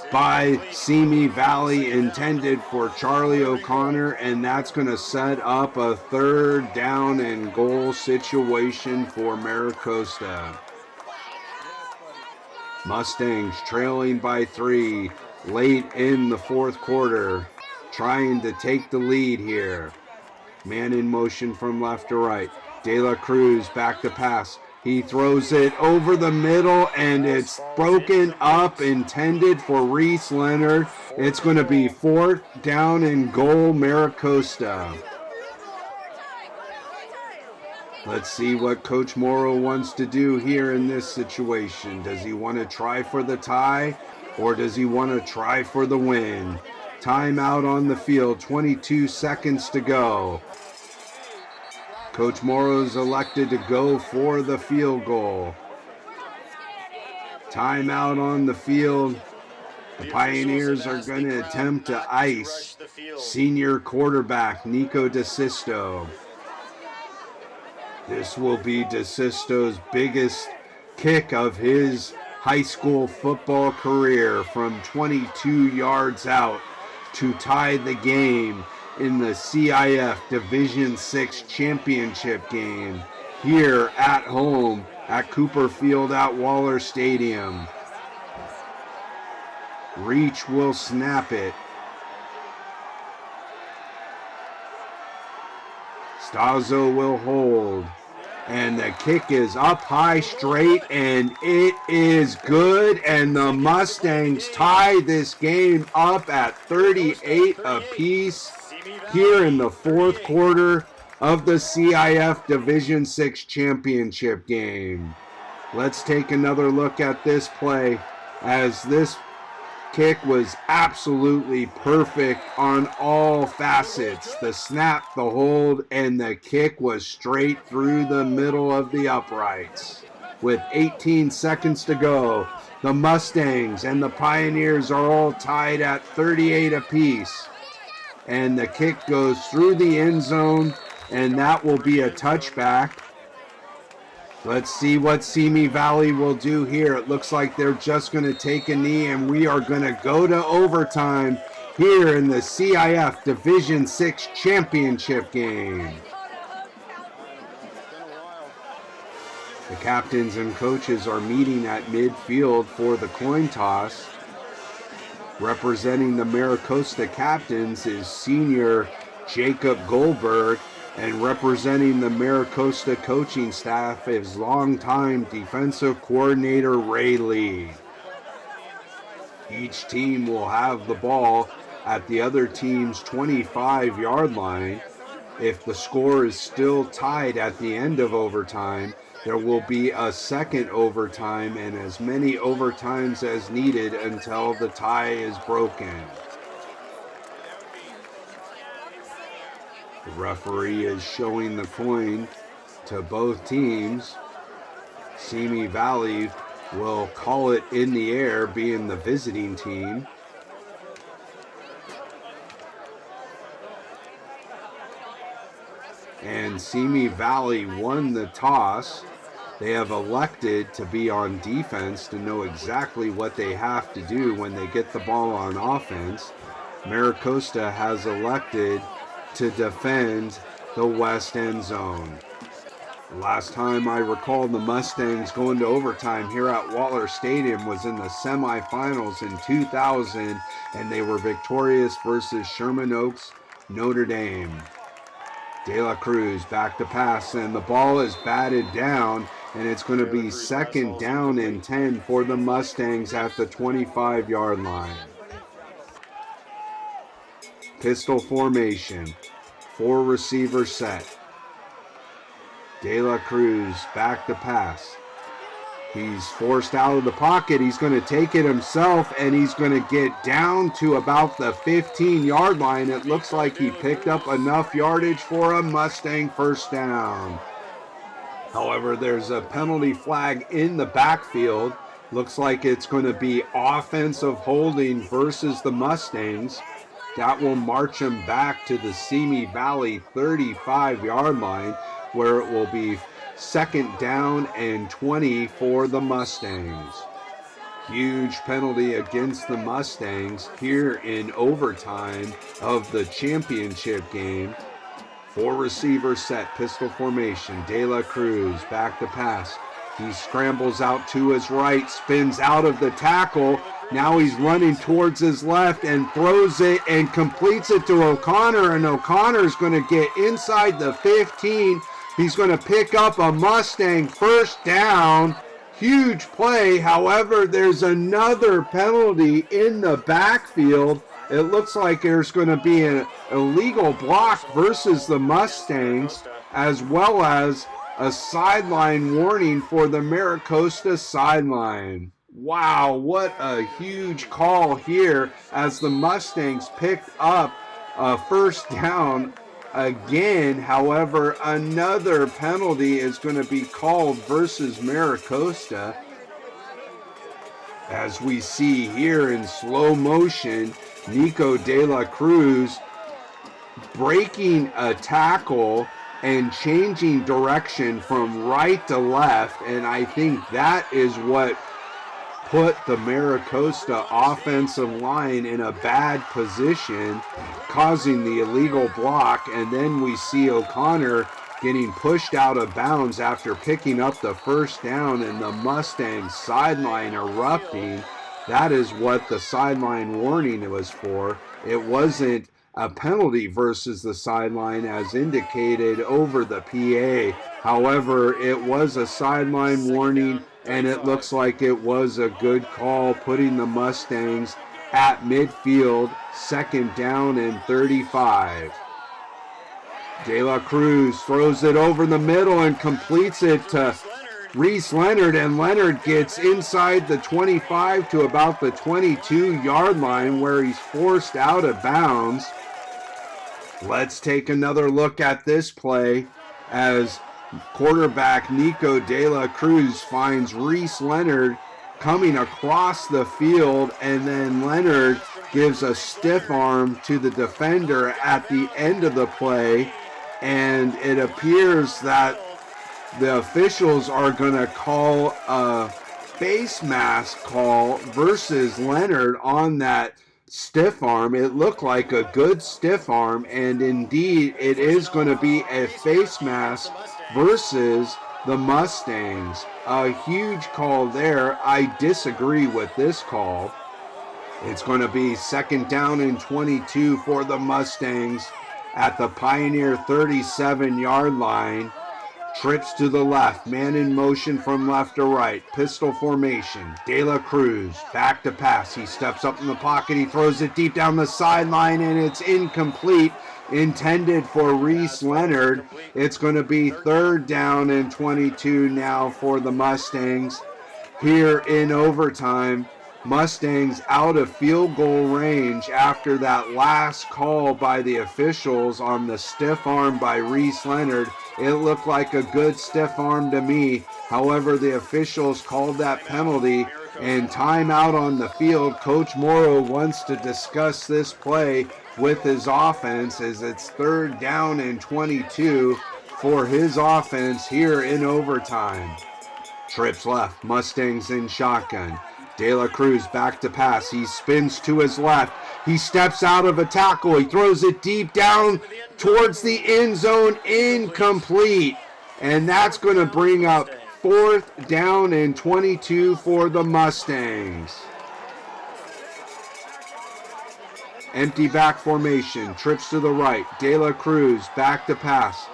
[SPEAKER 1] by Simi Valley, intended for Charlie O'Connor, and that's going to set up a 3rd down and goal situation for Maricosta. Mustangs trailing by 3 late in the 4th quarter, trying to take the lead here. Man in motion from left to right. De La Cruz back to pass. He throws it over the middle and it's broken up, intended for Reese Leonard. It's going to be 4th down and goal, Maricosta. Let's see what Coach Morrow wants to do here in this situation. Does he want to try for the tie or does he want to try for the win? Timeout on the field, 22 seconds to go. Coach Morrow's elected to go for the field goal. Timeout on the field. The Pioneers are going to attempt to ice senior quarterback Nico DeSisto. This will be DeSisto's biggest kick of his high school football career from 22 yards out to tie the game in the CIF Division 6 championship game here at home at Cooper Field at Waller Stadium. Reach will snap it. Stazzo will hold. And the kick is up high straight and it is good. And the Mustangs tie this game up at 38 apiece here in the 4th quarter of the CIF Division 6 championship game. Let's take another look at this play, as this kick was absolutely perfect on all facets. The snap, the hold, and the kick was straight through the middle of the uprights. With 18 seconds to go, the Mustangs and the Pioneers are all tied at 38 apiece. And the kick goes through the end zone, and that will be a touchback. Let's see what Simi Valley will do here. It looks like they're just going to take a knee, and we are going to go to overtime here in the CIF Division 6 championship game. The captains and coaches are meeting at midfield for the coin toss. Representing the Maricosta captains is senior Jacob Goldberg, And representing the Maricosta coaching staff is longtime defensive coordinator Ray Lee. Each team will have the ball at the other team's 25-yard line. If the score is still tied at the end of overtime, there will be a second overtime and as many overtimes as needed until the tie is broken. The referee is showing the coin to both teams. Simi Valley will call it in the air, being the visiting team. And Simi Valley won the toss. They have elected to be on defense to know exactly what they have to do when they get the ball on offense. Maricosta has elected to defend the west end zone. Last time I recall the Mustangs going to overtime here at Waller Stadium was in the semifinals in 2000, and they were victorious versus Sherman Oaks, Notre Dame. De La Cruz back to pass, and the ball is batted down, and it's going to be second down and 10 for the Mustangs at the 25-yard line. Pistol formation, 4 receiver set. De La Cruz back to pass. He's forced out of the pocket. He's going to take it himself, and he's going to get down to about the 15-yard line. It looks like he picked up enough yardage for a Mustang first down. However, there's a penalty flag in the backfield. Looks like it's going to be offensive holding versus the Mustangs. That will march him back to the Simi Valley 35-yard line, where it will be second down and 20 for the Mustangs. Huge penalty against the Mustangs here in overtime of the championship game. 4 receivers set, pistol formation. De La Cruz back to pass. He scrambles out to his right, spins out of the tackle. Now he's running towards his left and throws it and completes it to O'Connor, and O'Connor's going to get inside the 15. He's going to pick up a Mustang first down. Huge play. However, there's another penalty in the backfield. It looks like there's going to be an illegal block versus the Mustangs, as well as a sideline warning for the Maricosta sideline. Wow, what a huge call here as the Mustangs picked up a first down again. However, another penalty is going to be called versus Maricosta. As we see here in slow motion, Nico De La Cruz breaking a tackle and changing direction from right to left, and I think that is what put the Maricosta offensive line in a bad position, causing the illegal block. And then we see O'Connor getting pushed out of bounds after picking up the first down, and the Mustangs sideline erupting. That is what the sideline warning was for. It wasn't a penalty versus the sideline as indicated over the PA. However, it was a sideline warning, and it looks like it was a good call, putting the Mustangs at midfield, second down and 35. De La Cruz throws it over the middle and completes it to Reese Leonard, and Leonard gets inside the 25 to about the 22-yard line, where he's forced out of bounds. Let's take another look at this play as quarterback Nico De La Cruz finds Reese Leonard coming across the field, and then Leonard gives a stiff arm to the defender at the end of the play, and it appears that the officials are going to call a face mask call versus Leonard on that stiff arm. It looked like a good stiff arm, and indeed it is going to be a face mask versus the Mustangs. A huge call there. I disagree with this call. It's going to be second down and 22 for the Mustangs at the Pioneer 37-yard line. Trips to the left, man in motion from left to right, pistol formation. De La Cruz back to pass. He steps up in the pocket, he throws it deep down the sideline, and it's incomplete. Intended for Reese Leonard. It's going to be 3rd down and 22 now for the Mustangs here in overtime. Mustangs out of field goal range after that last call by the officials on the stiff arm by Reese Leonard. It looked like a good stiff arm to me. However, the officials called that penalty and timeout on the field. Coach Morrow wants to discuss this play with his offense as it's 3rd down and 22 for his offense here in overtime. Trips left, Mustangs in shotgun. De La Cruz back to pass. He spins to his left. He steps out of a tackle. He throws it deep down towards the end zone. Incomplete. And that's going to bring up 4th down and 22 for the Mustangs. Empty back formation. Trips to the right. De La Cruz back to pass.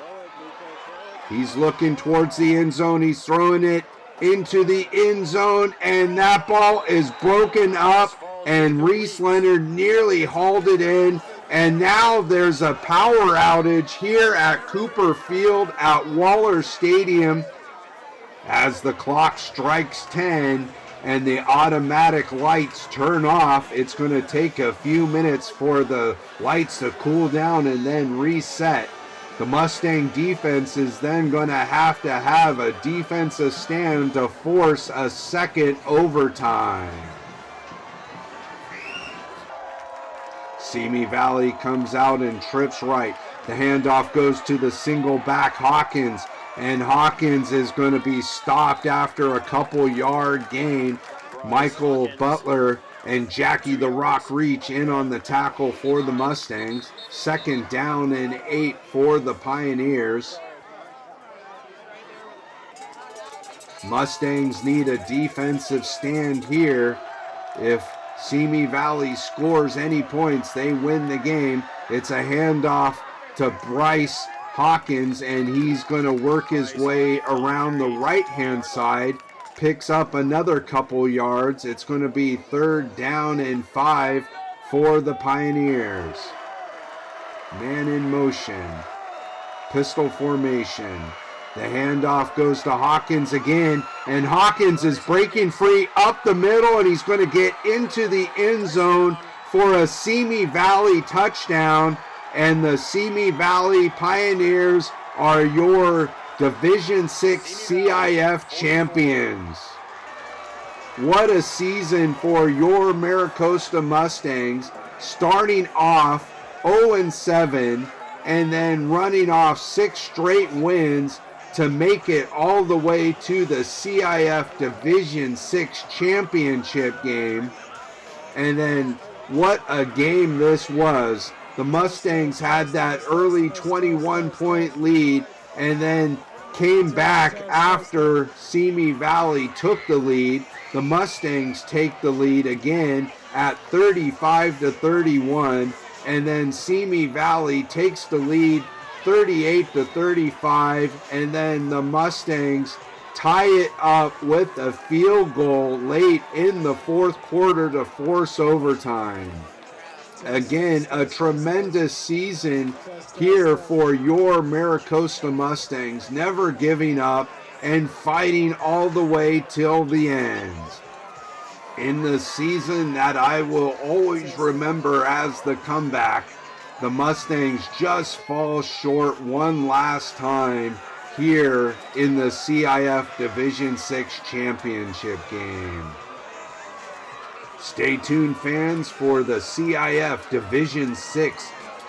[SPEAKER 1] He's looking towards the end zone. He's throwing it into the end zone, and that ball is broken up, and Reese Leonard nearly hauled it in. And now there's a power outage here at Cooper Field at Waller Stadium as the clock strikes 10 and the automatic lights turn off. It's going to take a few minutes for the lights to cool down and then reset. The Mustang defense is then going to have a defensive stand to force a second overtime. Simi Valley comes out and trips right. The handoff goes to the single back Hawkins, and Hawkins is going to be stopped after a couple yard gain. Michael Butler and Jackie the Rock Reach in on the tackle for the Mustangs. 2nd down and 8 for the Pioneers. Mustangs need a defensive stand here. If Simi Valley scores any points, they win the game. It's a handoff to Bryce Hawkins, and he's going to work his way around the right-hand side. Picks up another couple yards. It's going to be 3rd down and 5 for the Pioneers. Man in motion. Pistol formation. The handoff goes to Hawkins again, and Hawkins is breaking free up the middle, and he's going to get into the end zone for a Simi Valley touchdown. And the Simi Valley Pioneers are your Division VI CIF champions. What a season for your Maricosta Mustangs, starting off 0-7 and then running off 6 straight wins to make it all the way to the CIF Division VI championship game. And then what a game this was. The Mustangs had that early 21-point lead and then came back after Simi Valley took the lead. The Mustangs take the lead again at 35-31, and then Simi Valley takes the lead 38-35, and then the Mustangs tie it up with a field goal late in the 4th quarter to force overtime. Again, a tremendous season here for your Maricosta Mustangs, never giving up and fighting all the way till the end. In the season that I will always remember as the comeback, the Mustangs just fall short one last time here in the CIF Division VI championship game. Stay tuned, fans, for the CIF Division VI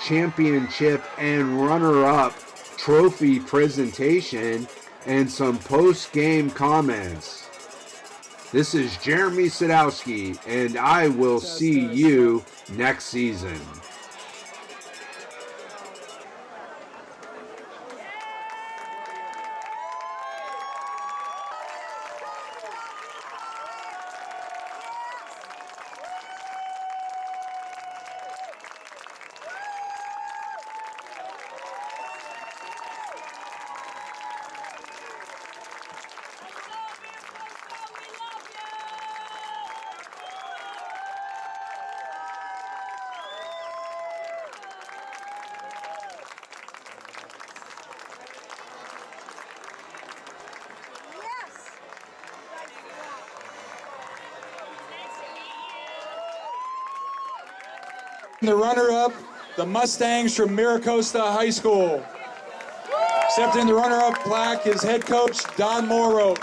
[SPEAKER 1] Championship and runner-up trophy presentation and some post-game comments. This is Jeremy Sadowski, and I will see you next season.
[SPEAKER 3] The runner-up, the Mustangs from Miracosta High School. Accepting the runner-up plaque is head coach Don Morrow.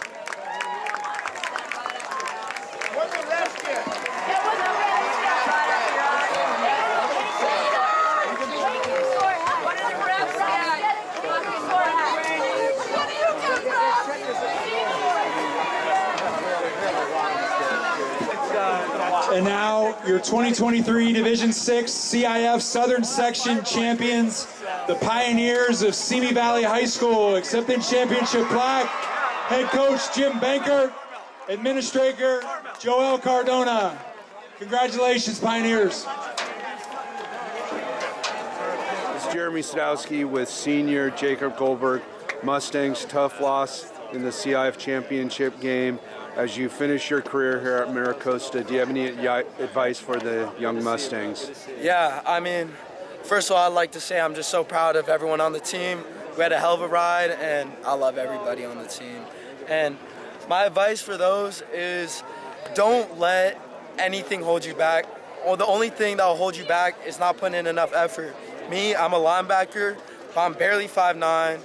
[SPEAKER 3] And now, your 2023 Division VI CIF Southern Section champions, the Pioneers of Simi Valley High School, accepting championship plaque, head coach Jim Banker, administrator Joel Cardona. Congratulations, Pioneers.
[SPEAKER 4] This is Jeremy Sadowski with senior Jacob Goldberg. Mustangs, tough loss in the CIF championship game. As you finish your career here at Miracosta, do you have any advice for the young Mustangs?
[SPEAKER 5] Yeah, I mean, first of all, I'd like to say I'm just so proud of everyone on the team. We had a hell of a ride, and I love everybody on the team. And my advice for those is don't let anything hold you back. Or the only thing that will hold you back is not putting in enough effort. Me, I'm a linebacker, but I'm barely 5'9".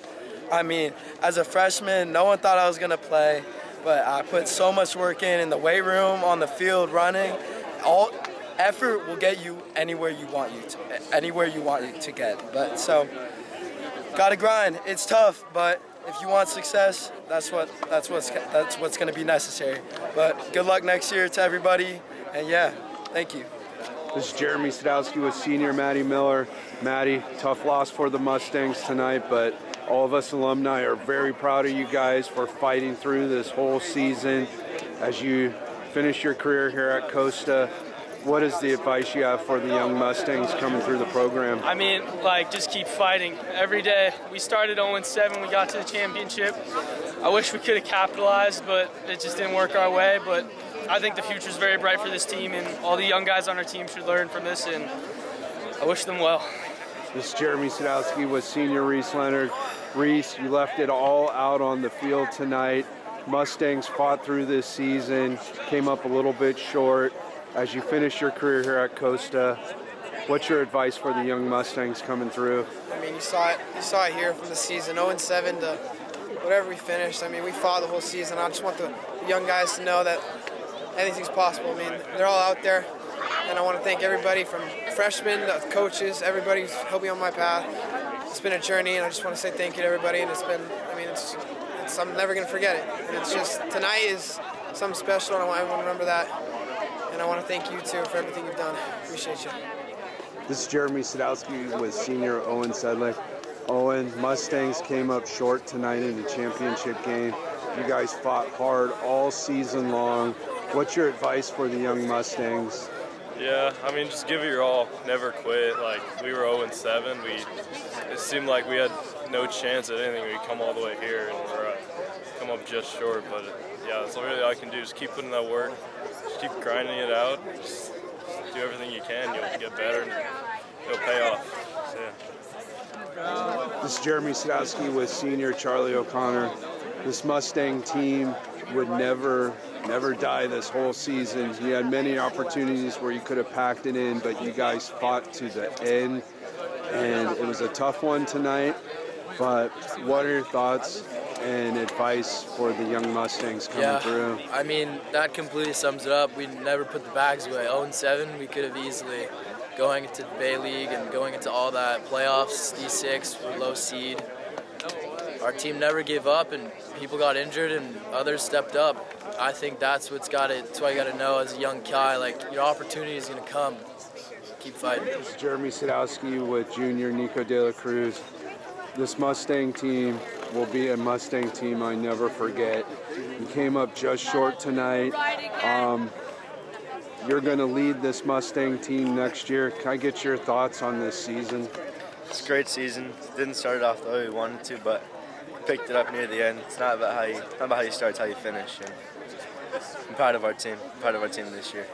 [SPEAKER 5] I mean, as a freshman, no one thought I was going to play. But I put so much work in the weight room, on the field, running. All effort will get you anywhere you want to get. But so, gotta grind. It's tough, but if you want success, that's what's going to be necessary. But good luck next year to everybody, and yeah, thank you.
[SPEAKER 4] This is Jeremy Sadowski with senior Maddie Miller. Maddie, tough loss for the Mustangs tonight, but all of us alumni are very proud of you guys for fighting through this whole season. As you finish your career here at Costa, what is the advice you have for the young Mustangs coming through the program?
[SPEAKER 6] I mean, just keep fighting every day. We started 0-7, we got to the championship. I wish we could have capitalized, but it just didn't work our way. But I think the future is very bright for this team, and all the young guys on our team should learn from this, and I wish them well.
[SPEAKER 4] This is Jeremy Sadowski with senior Reese Leonard. Reese, you left it all out on the field tonight. Mustangs fought through this season, came up a little bit short. As you finish your career here at Costa, what's your advice for the young Mustangs coming through?
[SPEAKER 7] I mean, you saw it here from the season, 0-7 to whatever we finished. I mean, we fought the whole season. I just want the young guys to know that anything's possible. I mean, they're all out there, and I want to thank everybody from freshmen to coaches, everybody who's helped me on my path. It's been a journey, and I just want to say thank you to everybody. And I'm never going to forget it. And it's just, tonight is something special, and I want everyone to remember that. And I want to thank you, too, for everything you've done. Appreciate you.
[SPEAKER 4] This is Jeremy Sadowski with senior Owen Sedlick. Owen, Mustangs came up short tonight in the championship game. You guys fought hard all season long. What's your advice for the young Mustangs?
[SPEAKER 8] Yeah, I mean, just give it your all. Never quit. We were 0-7. It seemed like we had no chance at anything. We come all the way here and we're come up just short. But yeah, that's really all I can do. Just keep putting that work. Just keep grinding it out. Just do everything you can. You'll get better and it'll pay off. So, yeah.
[SPEAKER 4] This is Jeremy Sadowski with senior Charlie O'Connor. This Mustang team would never die this whole season. You had many opportunities where you could have packed it in, but you guys fought to the end, and it was a tough one tonight. But what are your thoughts and advice for the young Mustangs coming through?
[SPEAKER 5] I mean, that completely sums it up. We never put the bags away. 0-7, we could have easily going into the Bay League and going into all that playoffs, D6, we're low seed. Our team never gave up, and people got injured, and others stepped up. I think that's what you got to know as a young guy. Your opportunity is going to come. Keep fighting.
[SPEAKER 4] This is Jeremy Sadowski with junior Nico De La Cruz. This Mustang team will be a Mustang team I never forget. You came up just short tonight. You're going to lead this Mustang team next year. Can I get your thoughts on this season?
[SPEAKER 9] It's a great season. Didn't start it off the way we wanted to, but picked it up near the end. It's not about how you start, it's how you finish. And I'm proud of our team. I'm proud of our team this year.